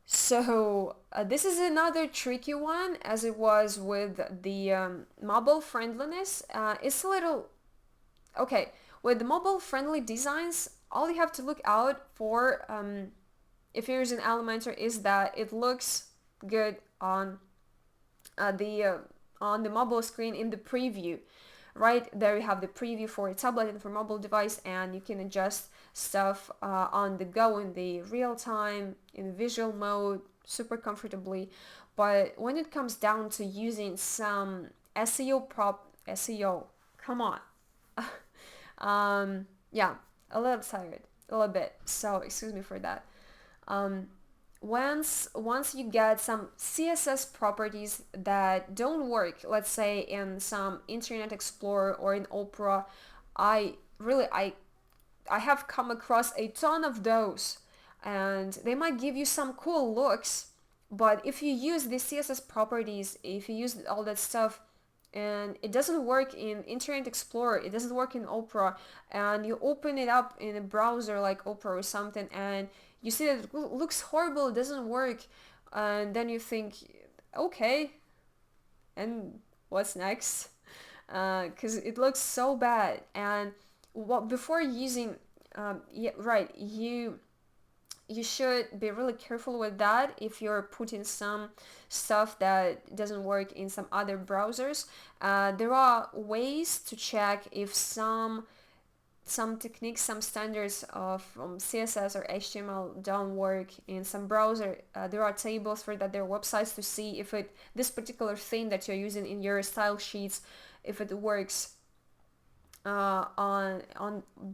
So this is another tricky one, as it was with the mobile friendliness. It's a little okay with the mobile friendly designs. All you have to look out for, if you're using Elementor, is that it looks good on the mobile screen in the preview. Right there you have the preview for a tablet and for mobile device, and you can adjust stuff on the go, in the real time, in visual mode, super comfortably. But when it comes down to using some SEO, come on. Yeah, a little tired, a little bit, so excuse me for that. Once you get some CSS properties that don't work, let's say in some Internet Explorer or in Opera, I have come across a ton of those, and they might give you some cool looks, but if you use the CSS properties, if you use all that stuff, and it doesn't work in Internet Explorer, it doesn't work in Opera, and you open it up in a browser like Opera or something, and you see that it looks horrible, it doesn't work, and then you think, okay, and what's next? Because it looks so bad. And before using, you should be really careful with that if you're putting some stuff that doesn't work in some other browsers. There are ways to check if some techniques, some standards of CSS or HTML don't work in some browser. There are tables for that. There are websites to see if this particular thing that you're using in your style sheets, if it works on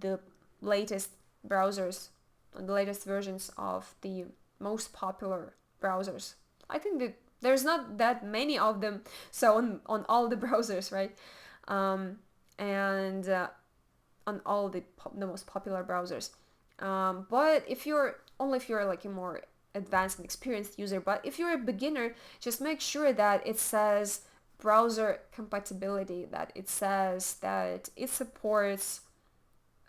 the latest browsers, on the latest versions of the most popular browsers. I think that there's not that many of them, so on all the browsers, right? And on all the most popular browsers. But if you're like a more advanced and experienced user, but if you're a beginner, just make sure that it says browser compatibility, that it says that it supports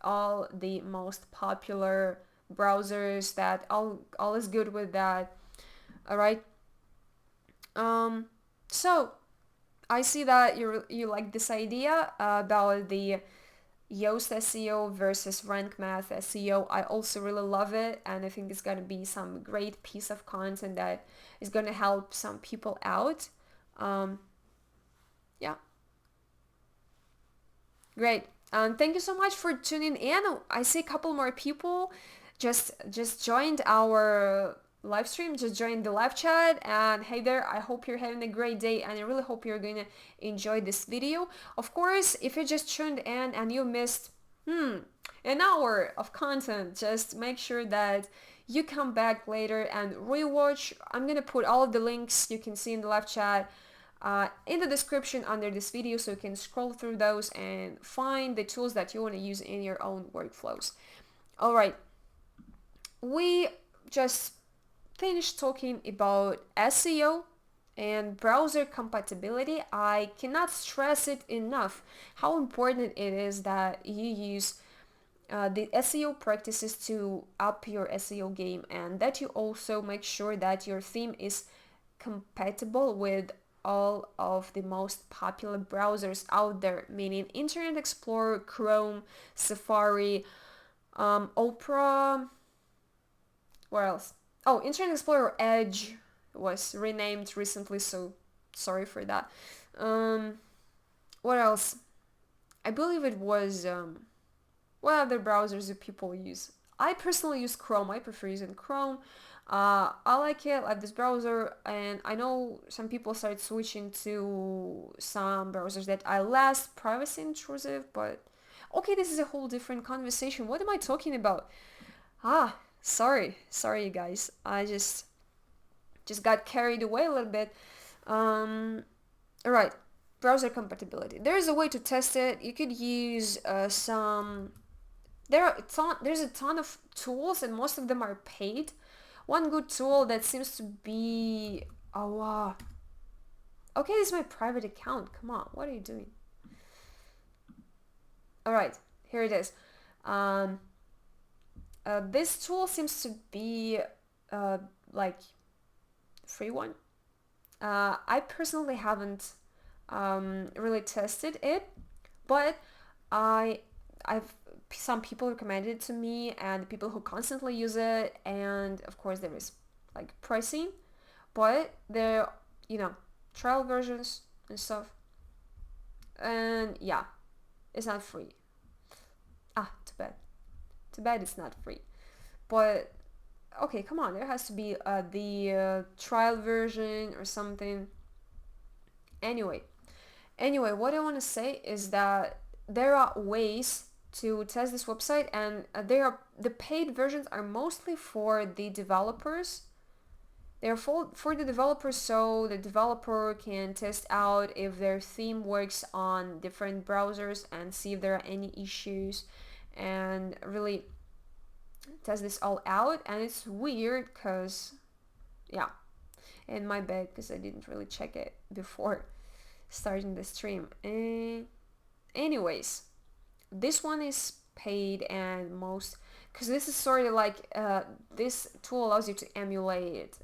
all the most popular browsers, that all is good with that. All right. So I see that you like this idea about the Yoast SEO versus Rank Math SEO. I also really love it, and I think it's gonna be some great piece of content that is gonna help some people out. Yeah, great. Thank you so much for tuning in. I see a couple more people just joined our live stream, just joined the live chat, and hey there, I hope you're having a great day, and I really hope you're gonna enjoy this video. Of course, if you just tuned in and you missed an hour of content, just make sure that you come back later and rewatch. I'm gonna put all of the links you can see in the live chat in the description under this video, so you can scroll through those and find the tools that you want to use in your own workflows. All right, we just finished talking about SEO and browser compatibility. I cannot stress it enough how important it is that you use the SEO practices to up your SEO game, and that you also make sure that your theme is compatible with all of the most popular browsers out there, meaning Internet Explorer, Chrome, Safari, Opera, where else? Oh, Internet Explorer Edge was renamed recently, so sorry for that. What else? I believe it was, what other browsers do people use? I personally use Chrome. I prefer using Chrome. I like it, like this browser, and I know some people started switching to some browsers that are less privacy intrusive, but okay, this is a whole different conversation. What am I talking about? Sorry you guys. I just got carried away a little bit. Alright, browser compatibility. There is a way to test it. You could use there's a ton of tools, and most of them are paid. One good tool that seems to be okay, this is my private account. Come on, what are you doing? All right, here it is. This tool seems to be like free one. I personally haven't really tested it, but I've some people recommended it to me, and people who constantly use it, and of course there is like pricing, but there trial versions and stuff, and yeah, it's not free. Too bad it's not free. But okay, come on, there has to be the trial version or something. Anyway, what I want to say is that there are ways to test this website, and the paid versions are mostly for the developers. They're for the developers, so the developer can test out if their theme works on different browsers and see if there are any issues, and really test this all out. And it's weird because and my bad, because I didn't really check it before starting the stream. Anyways, this one is paid, and because this is sort of like this tool allows you to emulate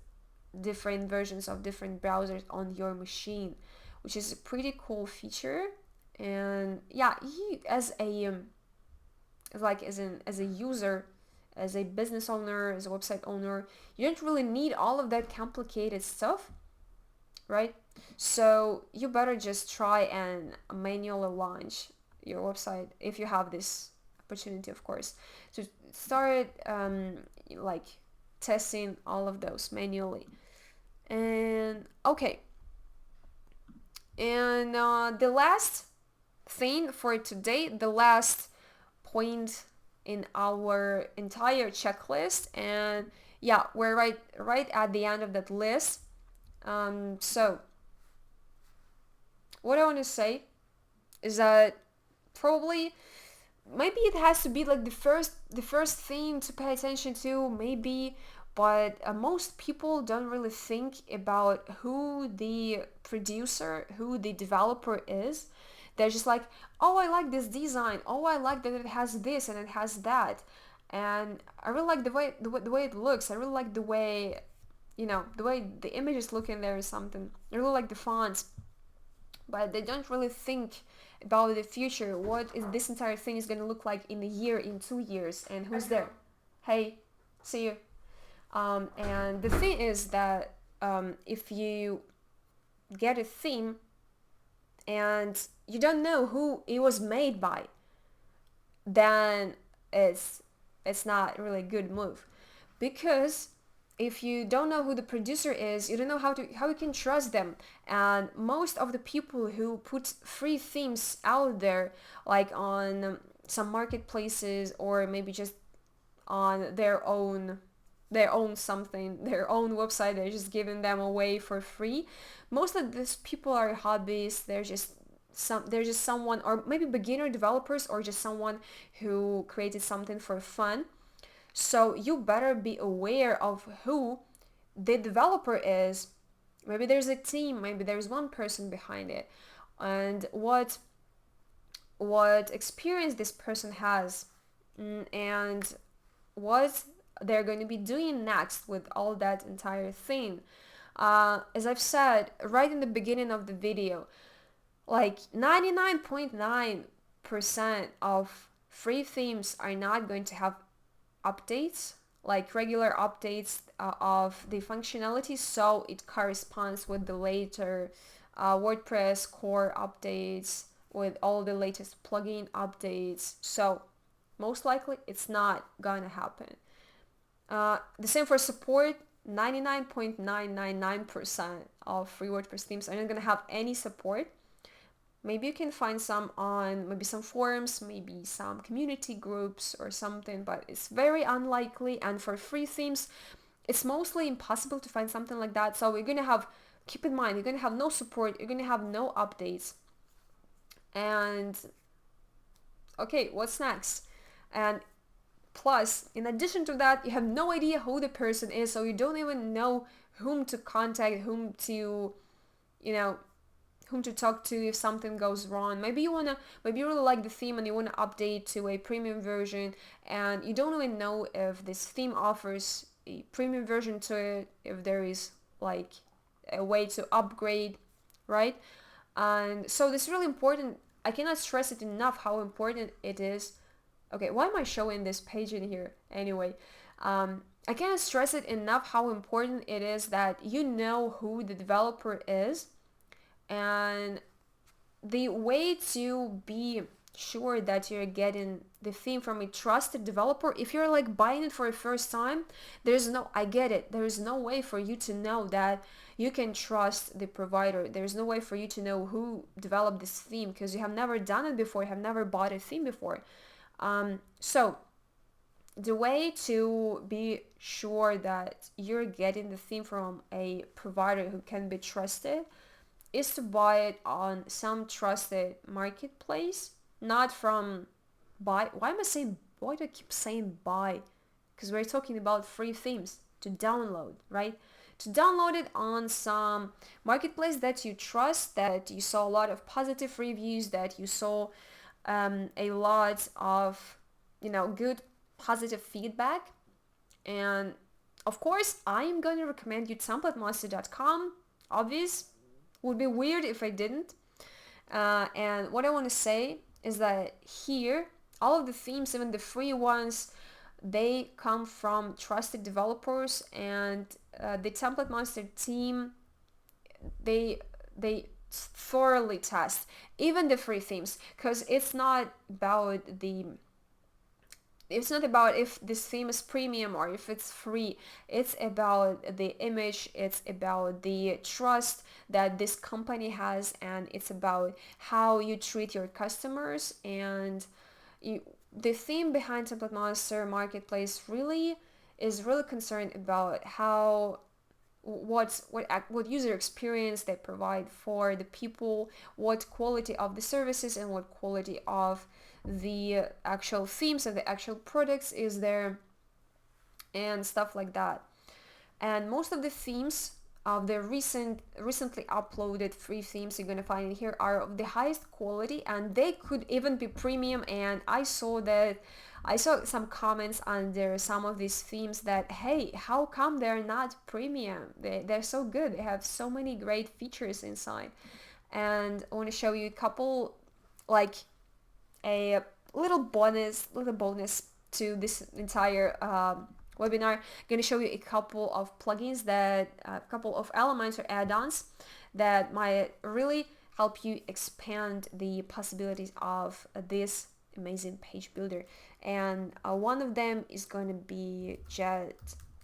different versions of different browsers on your machine, which is a pretty cool feature. And yeah, as a user, as a business owner, as a website owner, you don't really need all of that complicated stuff, right? So you better just try and manually launch your website if you have this opportunity, of course. So start like testing all of those manually. And okay, and the last thing for today, the last point in our entire checklist, and yeah, we're right at the end of that list. So what I want to say is that probably maybe it has to be like the first thing to pay attention to, maybe, but most people don't really think about who the producer, who the developer is. They're just like, oh, I like this design, oh, I like that it has this and it has that, and I really like the way it looks. I really like the way, the way the images look in there or something. I really like the fonts, but they don't really think about the future. What is this entire thing is going to look like in a year, in 2 years, and who's there? Hey, see you. And the thing is that if you get a theme and you don't know who it was made by, then it's not really a good move, because if you don't know who the producer is, you don't know how you can trust them. And most of the people who put free themes out there, like on some marketplaces or maybe just on their own something, their own website, they're just giving them away for free. Most of these people are hobbyists. They're just someone, or maybe beginner developers, or just someone who created something for fun. So you better be aware of who the developer is. Maybe there's a team, maybe there's one person behind it, and what experience this person has, and what they're going to be doing next with all that entire thing. As I've said right in the beginning of the video, like 99.9% of free themes are not going to have updates, like regular updates of the functionality, so it corresponds with the later WordPress core updates, with all the latest plugin updates. So most likely it's not gonna happen. The same for support. 99.999% of free WordPress themes are not gonna have any support. Maybe you can find some on maybe some forums, maybe some community groups or something, but it's very unlikely. And for free themes, it's mostly impossible to find something like that. So keep in mind, you're gonna have no support, you're gonna have no updates. And okay, what's next? And plus, in addition to that, you have no idea who the person is, so you don't even know whom to contact, whom to talk to if something goes wrong. Maybe you really like the theme and you wanna update to a premium version, and you don't even know if this theme offers a premium version to it, if there is like a way to upgrade, right? And so this is really important. I cannot stress it enough how important it is. Okay, why am I showing this page in here? Anyway, I cannot stress it enough how important it is that you know who the developer is. And the way to be sure that you're getting the theme from a trusted developer, if you're like buying it for the first time, I get it, there's no way for you to know that you can trust the provider. There's no way for you to know who developed this theme, because you have never done it before, you have never bought a theme before. So the way to be sure that you're getting the theme from a provider who can be trusted is to buy it on some trusted marketplace, not from buy. Why do I keep saying buy? Because we're talking about free themes to download, right? To download it on some marketplace that you trust, that you saw a lot of positive reviews, that you saw a lot of good positive feedback. And of course, I am going to recommend you TemplateMonster.com. Obvious. Would be weird if I didn't. And what I want to say is that here, all of the themes, even the free ones, they come from trusted developers, and the TemplateMonster team, they thoroughly test even the free themes, because it's not about if this theme is premium or if it's free. It's about the image, it's about the trust that this company has, and it's about how you treat your customers. And the theme behind TemplateMonster Marketplace really is really concerned about how what user experience they provide for the people, what quality of the services and what quality of the actual themes and the actual products is there, and stuff like that. And most of the themes of the recently uploaded free themes you're gonna find in here are of the highest quality, and they could even be premium. And I saw some comments under some of these themes that, hey, how come they're not premium? They're so good, they have so many great features inside. And I want to show you a couple, like a little bonus to this entire webinar. I'm going to show you a couple of plugins, that a couple of elements or add-ons that might really help you expand the possibilities of this amazing page builder. And one of them is going to be Jet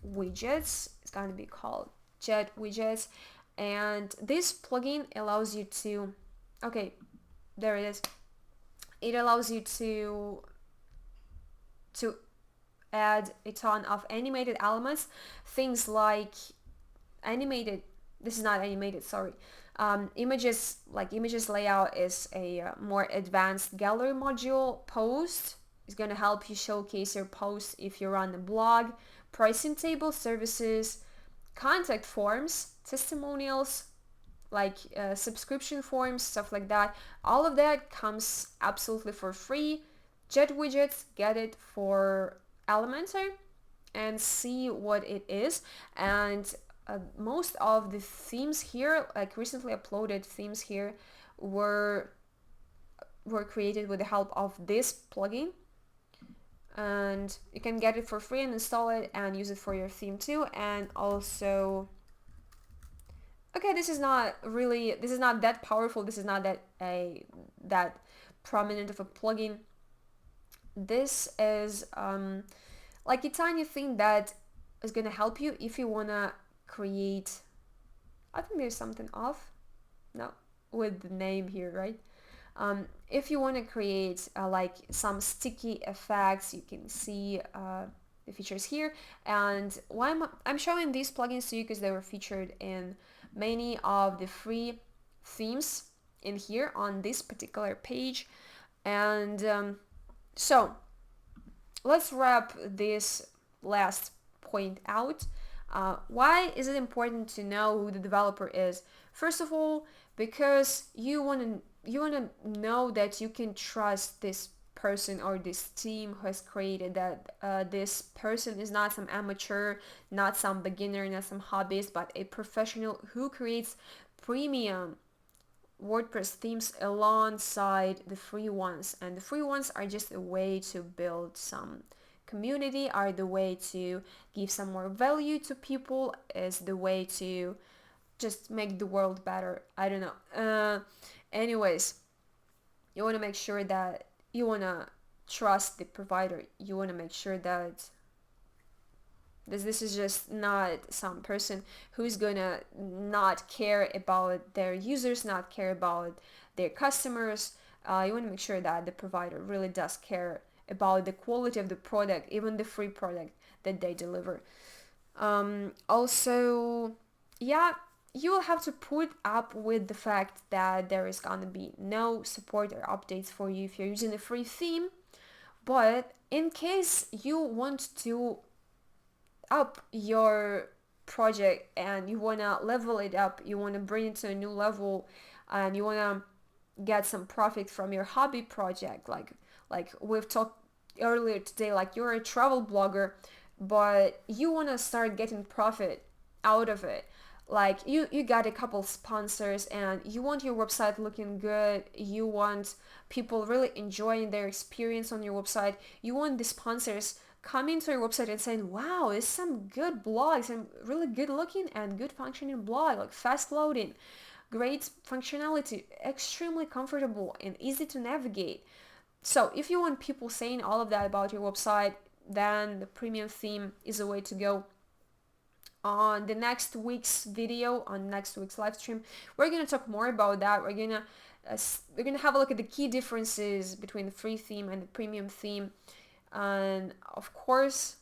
Widgets. It's going to be called Jet Widgets, and this plugin allows you to, okay, there it is. It allows you to add a ton of animated elements, things like animated, this is not animated, sorry, images, like images layout is a more advanced gallery module. Post is going to help you showcase your posts if you run a blog. Pricing table, services, contact forms, testimonials, like subscription forms, stuff like that. All of that comes absolutely for free. Jet Widgets, get it for Elementor and see what it is. And most of the themes here, like recently uploaded themes here, were created with the help of this plugin, and you can get it for free and install it and use it for your theme too. And also, okay, this is not that powerful, this is not that prominent of a plugin. This is like a tiny thing that is gonna help you if you wanna create, I think there's something off, no, with the name here, right? If you want to create like some sticky effects, you can see the features here. And why I'm showing these plugins to you because they were featured in many of the free themes in here on this particular page. And so let's wrap this last point out. Why is it important to know who the developer is? First of all, because you want to know that you can trust this person or this team who has created that. This person is not some amateur, not some beginner, not some hobbyist, but a professional who creates premium WordPress themes alongside the free ones. And the free ones are just a way to build some community, are the way to give some more value to people, is the way to just make the world better. I don't know. Anyways, you want to make sure that you want to trust the provider. You want to make sure that this is just not some person who's gonna not care about their users, not care about their customers. You want to make sure that the provider really does care about the quality of the product, even the free product that they deliver. Also, yeah, you will have to put up with the fact that there is gonna be no support or updates for you if you're using a free theme. But in case you want to up your project and you want to level it up, you want to bring it to a new level, and you want to get some profit from your hobby project, like we've talked earlier today, like you're a travel blogger but you want to start getting profit out of it, like you got a couple sponsors and you want your website looking good, you want people really enjoying their experience on your website, you want the sponsors coming to your website and saying, wow, there's some good blogs, some really good looking and good functioning blog, like fast loading, great functionality, extremely comfortable and easy to navigate. So if you want people saying all of that about your website, then the premium theme is a way to go. On the next week's video, on next week's live stream, we're going to talk more about that. We're going to have a look at the key differences between the free theme and the premium theme. And of course,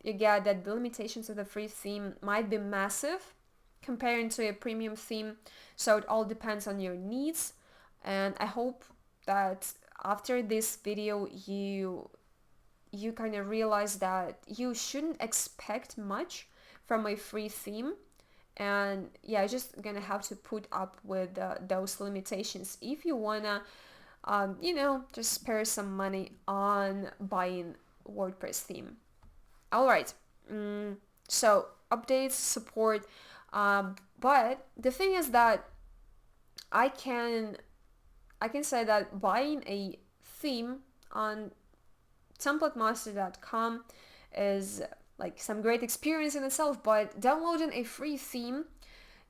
you get that the limitations of the free theme might be massive comparing to a premium theme. So it all depends on your needs. And I hope that after this video, you kind of realize that you shouldn't expect much from a free theme, and yeah, you're just gonna have to put up with those limitations if you wanna just spare some money on buying WordPress theme. All right, so updates, support, but the thing is that I can say that buying a theme on TemplateMonster.com is like some great experience in itself, but downloading a free theme,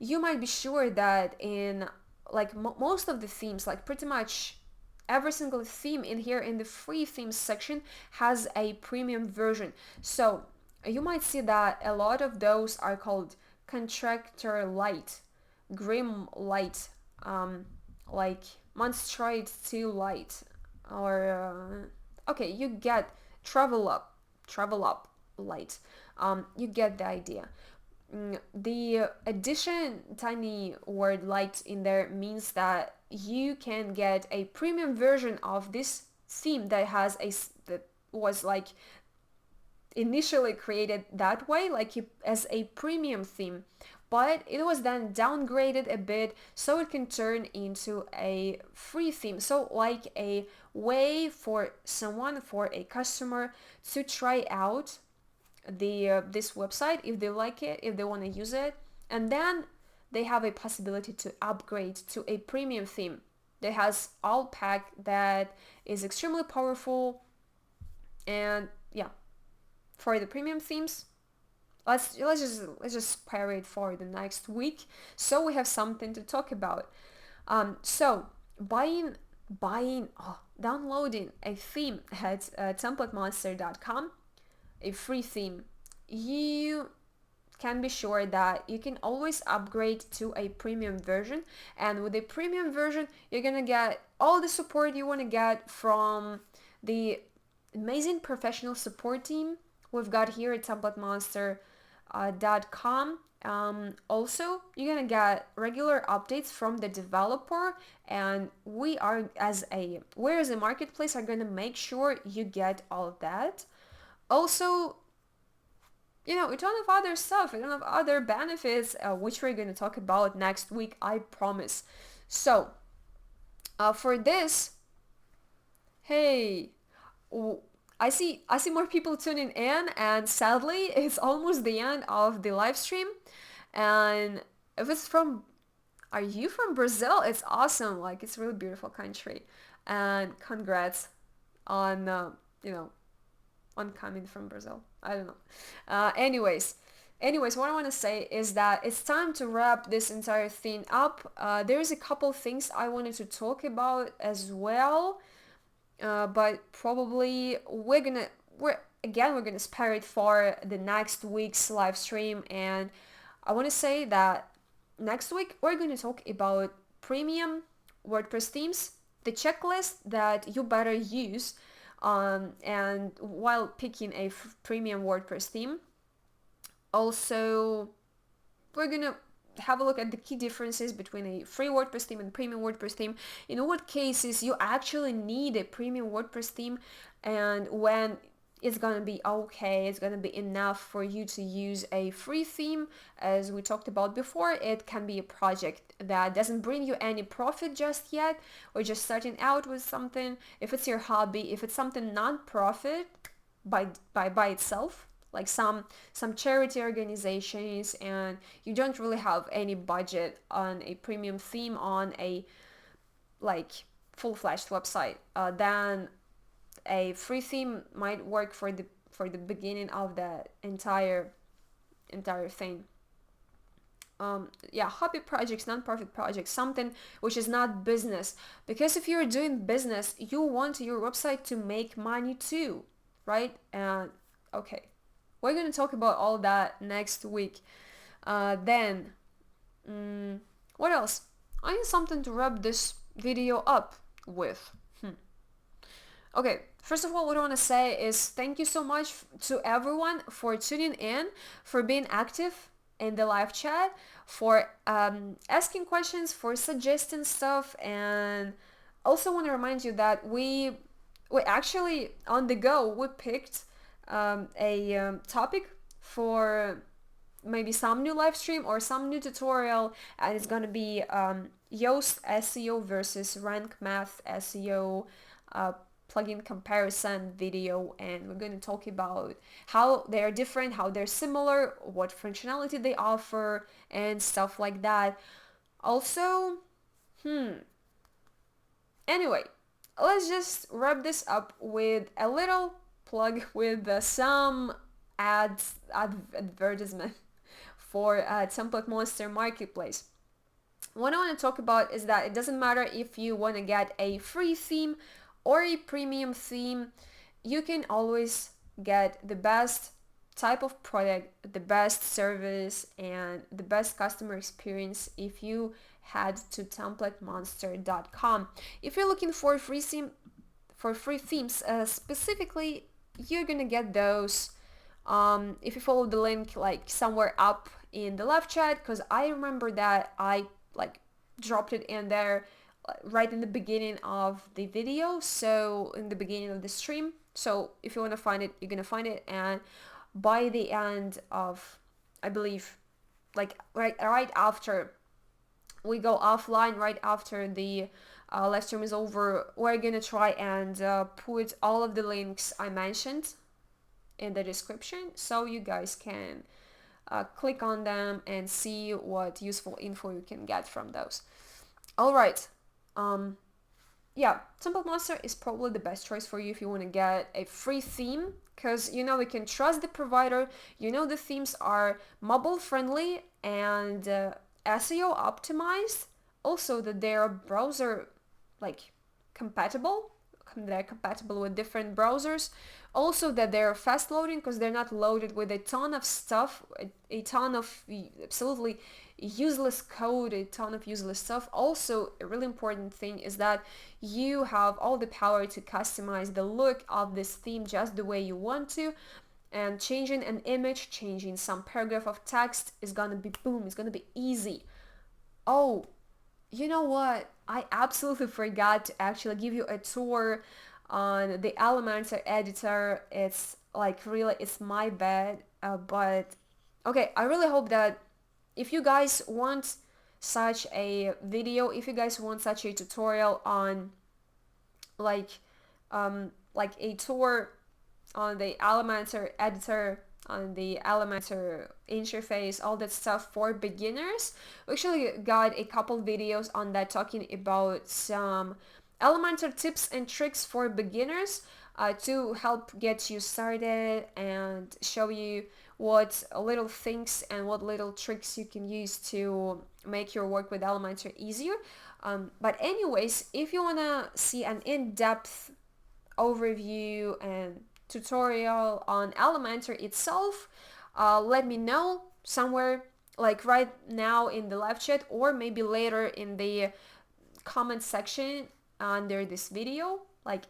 you might be sure that in like most of the themes, like pretty much every single theme in here in the free themes section has a premium version. So you might see that a lot of those are called Contractor Light, Grim Light, like Monstrite Steel Light, or okay, you get Travel Up Light. You get the idea. The addition tiny word light in there means that you can get a premium version of this theme that was like initially created that way, like as a premium theme, but it was then downgraded a bit so it can turn into a free theme. So like a way for a customer to try out this website if they like it, if they want to use it, and then they have a possibility to upgrade to a premium theme that has all pack that is extremely powerful. And yeah, for the premium themes, let's just spare it for the next week so we have something to talk about. So downloading a theme at TemplateMonster.com, a free theme, you can be sure that you can always upgrade to a premium version, and with a premium version you're gonna get all the support you want to get from the amazing professional support team we've got here at TemplateMonster.com. Also, you're gonna get regular updates from the developer, and we as a marketplace are gonna make sure you get all of that. Also, a ton of other stuff, a ton of other benefits, which we're going to talk about next week, I promise. So, for this, hey, I see more people tuning in, and sadly, it's almost the end of the live stream. And if are you from Brazil? It's awesome. Like, it's a really beautiful country. And congrats on, on coming from Brazil. I don't know. Anyways, what I want to say is that it's time to wrap this entire thing up. There's a couple things I wanted to talk about as well, but probably we're gonna spare it for the next week's live stream. And I want to say that next week we're going to talk about premium WordPress themes, the checklist that you better use and while picking a premium WordPress theme. Also, we're gonna have a look at the key differences between a free WordPress theme and premium WordPress theme, in what cases you actually need a premium WordPress theme, and when it's gonna be okay, it's gonna be enough for you to use a free theme. As we talked about before, it can be a project that doesn't bring you any profit just yet, or just starting out with something. If it's your hobby, if it's something non-profit by itself, like some charity organizations, and you don't really have any budget on a premium theme on a like full-fledged website, then a free theme might work for for the beginning of the entire thing. Hobby projects, non-profit projects, something which is not business, because if you're doing business, you want your website to make money too, right? And okay, we're gonna talk about all that next week. Then what else? I need something to wrap this video up with. Okay, first of all, what I want to say is thank you so much to everyone for tuning in, for being active in the live chat, for asking questions, for suggesting stuff, and also want to remind you that we actually on the go we picked a topic for maybe some new live stream or some new tutorial, and it's gonna be Yoast SEO versus Rank Math SEO plugin comparison video, and we're going to talk about how they're different, how they're similar, what functionality they offer, and stuff like that. Also, anyway, let's just wrap this up with a little plug with some advertisement for TemplateMonster marketplace. What I want to talk about is that it doesn't matter if you want to get a free theme or a premium theme, you can always get the best type of product, the best service, and the best customer experience if you head to TemplateMonster.com. If you're looking for free themes, specifically, you're gonna get those if you follow the link like somewhere up in the live chat, because I remember that I like dropped it in there right in the beginning of the video, so in the beginning of the stream. So if you want to find it, you're gonna find it, and by the end of, I believe, like right after we go offline, right after the live stream is over, we're gonna try and put all of the links I mentioned in the description, so you guys can click on them and see what useful info you can get from those. All right. TemplateMonster is probably the best choice for you if you want to get a free theme, because you know you can trust the provider, you know the themes are mobile friendly and SEO optimized, also that they're browser compatible, they're compatible with different browsers, also that they're fast loading because they're not loaded with a ton of stuff, a ton of absolutely useless code, a ton of useless stuff. Also, a really important thing is that you have all the power to customize the look of this theme just the way you want to, and changing an image, changing some paragraph of text is gonna be boom, it's gonna be easy. Oh, you know what? I absolutely forgot to actually give you a tour on the Elementor editor. It's it's my bad, but okay, I really hope that if you guys want such a video, if you guys want such a tutorial on a tour on the Elementor editor, on the Elementor interface, all that stuff for beginners, we actually got a couple videos on that talking about some Elementor tips and tricks for beginners to help get you started and show you what little things and what little tricks you can use to make your work with Elementor easier. But anyways, if you want to see an in-depth overview and tutorial on Elementor itself, let me know somewhere right now in the live chat, or maybe later in the comment section under this video,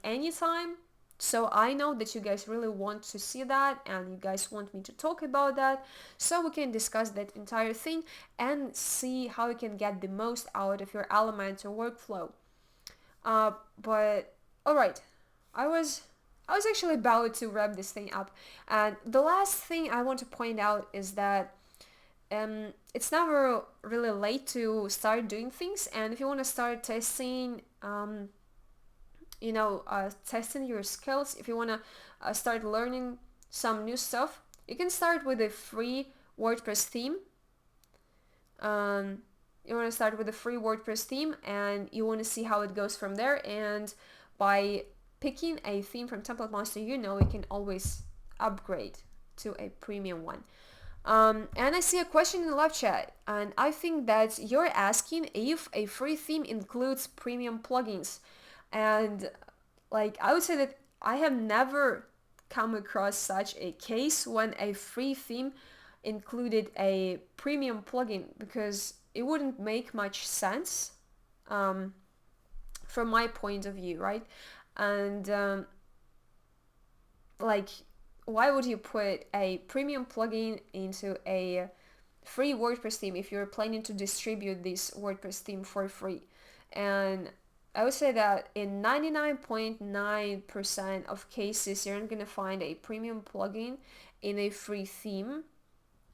anytime, so I know that you guys really want to see that and you guys want me to talk about that, so we can discuss that entire thing and see how you can get the most out of your Elementor workflow. But alright, I was actually about to wrap this thing up, and the last thing I want to point out is that it's never really late to start doing things, and if you want to start testing testing your skills, if you want to start learning some new stuff, you can start with a free WordPress theme. You want to start with a free WordPress theme, and you want to see how it goes from there, and by picking a theme from TemplateMonster, you can always upgrade to a premium one. And I see a question in the live chat, and I think that you're asking if a free theme includes premium plugins. And like, I would say that I have never come across such a case when a free theme included a premium plugin, because it wouldn't make much sense from my point of view, right? And like, why would you put a premium plugin into a free WordPress theme if you're planning to distribute this WordPress theme for free? And I would say that in 99.9% of cases, you're not going to find a premium plugin in a free theme,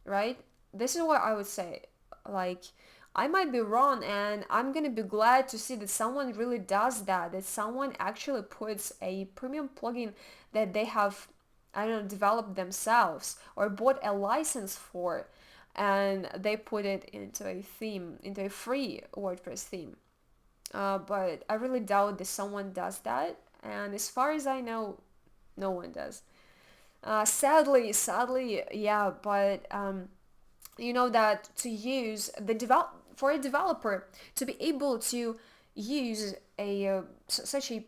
right? This is what I would say. Like, I might be wrong, and I'm going to be glad to see that someone really does that someone actually puts a premium plugin that they have, I don't know, developed themselves or bought a license for, and they put it into a theme, into a free WordPress theme. But I really doubt that someone does that, and as far as I know, no one does. Sadly, yeah, but you know that to use for a developer to be able to use a such a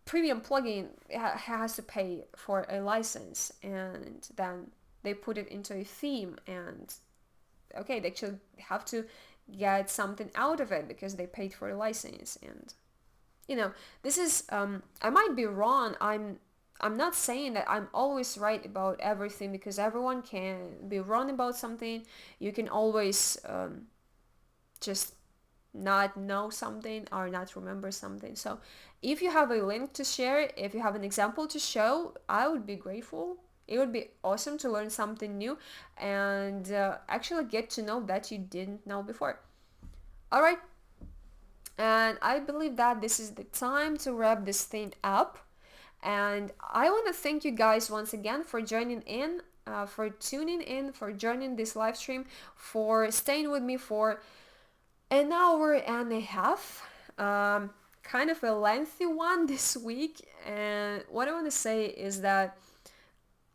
premium plugin, has to pay for a license, and then they put it into a theme, and okay, they actually have to get something out of it because they paid for a license. And you know, this is I might be wrong. I'm not saying that I'm always right about everything, because everyone can be wrong about something. You can always just not know something or not remember something. So if you have a link to share, if you have an example to show, I would be grateful. It would be awesome to learn something new and actually get to know that you didn't know before. All right. And I believe that this is the time to wrap this thing up. And I want to thank you guys once again for joining in, for tuning in, for joining this live stream, for staying with me for an hour and a half. Kind of a lengthy one this week. And what I want to say is that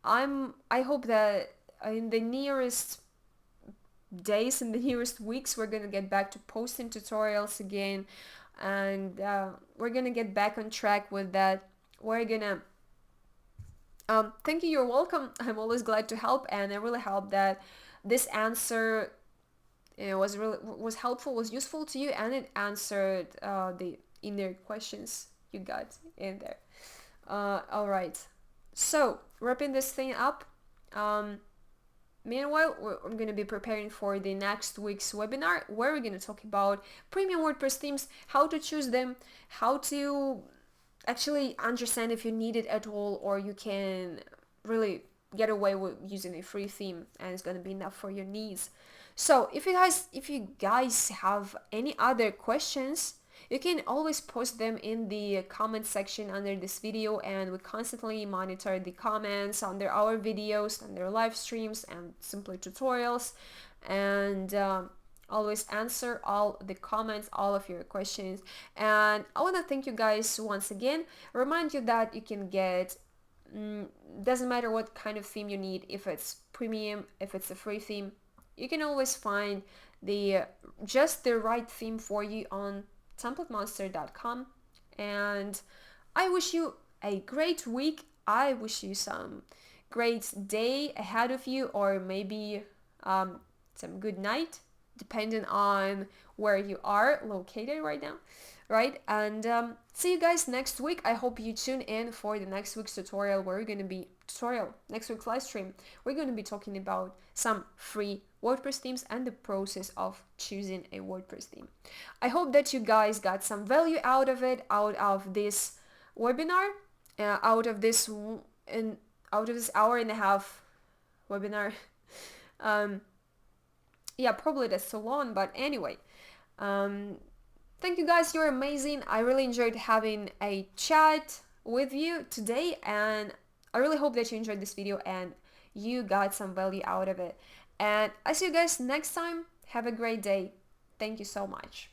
I hope that in the nearest days, in the nearest weeks, we're gonna get back to posting tutorials again, and we're gonna get back on track with that. We're gonna thank you, you're welcome. I'm always glad to help, and I really hope that this answer was helpful, was useful to you, and it answered the inner questions you got in there. All right, so wrapping this thing up. Meanwhile, I'm going to be preparing for the next week's webinar, where we're going to talk about premium WordPress themes, how to choose them, how to actually understand if you need it at all, or you can really get away with using a free theme and it's going to be enough for your needs. So if you guys have any other questions, you can always post them in the comment section under this video, and we constantly monitor the comments under our videos, under live streams and simply tutorials, and always answer all the comments, all of your questions. And I want to thank you guys once again. Remind you that you can get doesn't matter what kind of theme you need, if it's premium, if it's a free theme, you can always find just the right theme for you on TemplateMonster.com. And I wish you a great week. I wish you some great day ahead of you, or maybe some good night, depending on where you are located right now, right? And see you guys next week. I hope you tune in for the next week's tutorial, where we're going to be next week's live stream. We're going to be talking about some free WordPress themes and the process of choosing a WordPress theme. I hope that you guys got some value out of it, out of this webinar, out of this hour and a half webinar. Yeah, probably that's so long, but anyway, thank you guys, you're amazing. I really enjoyed having a chat with you today, and I really hope that you enjoyed this video and you got some value out of it. And I see you guys next time. Have a great day. Thank you so much.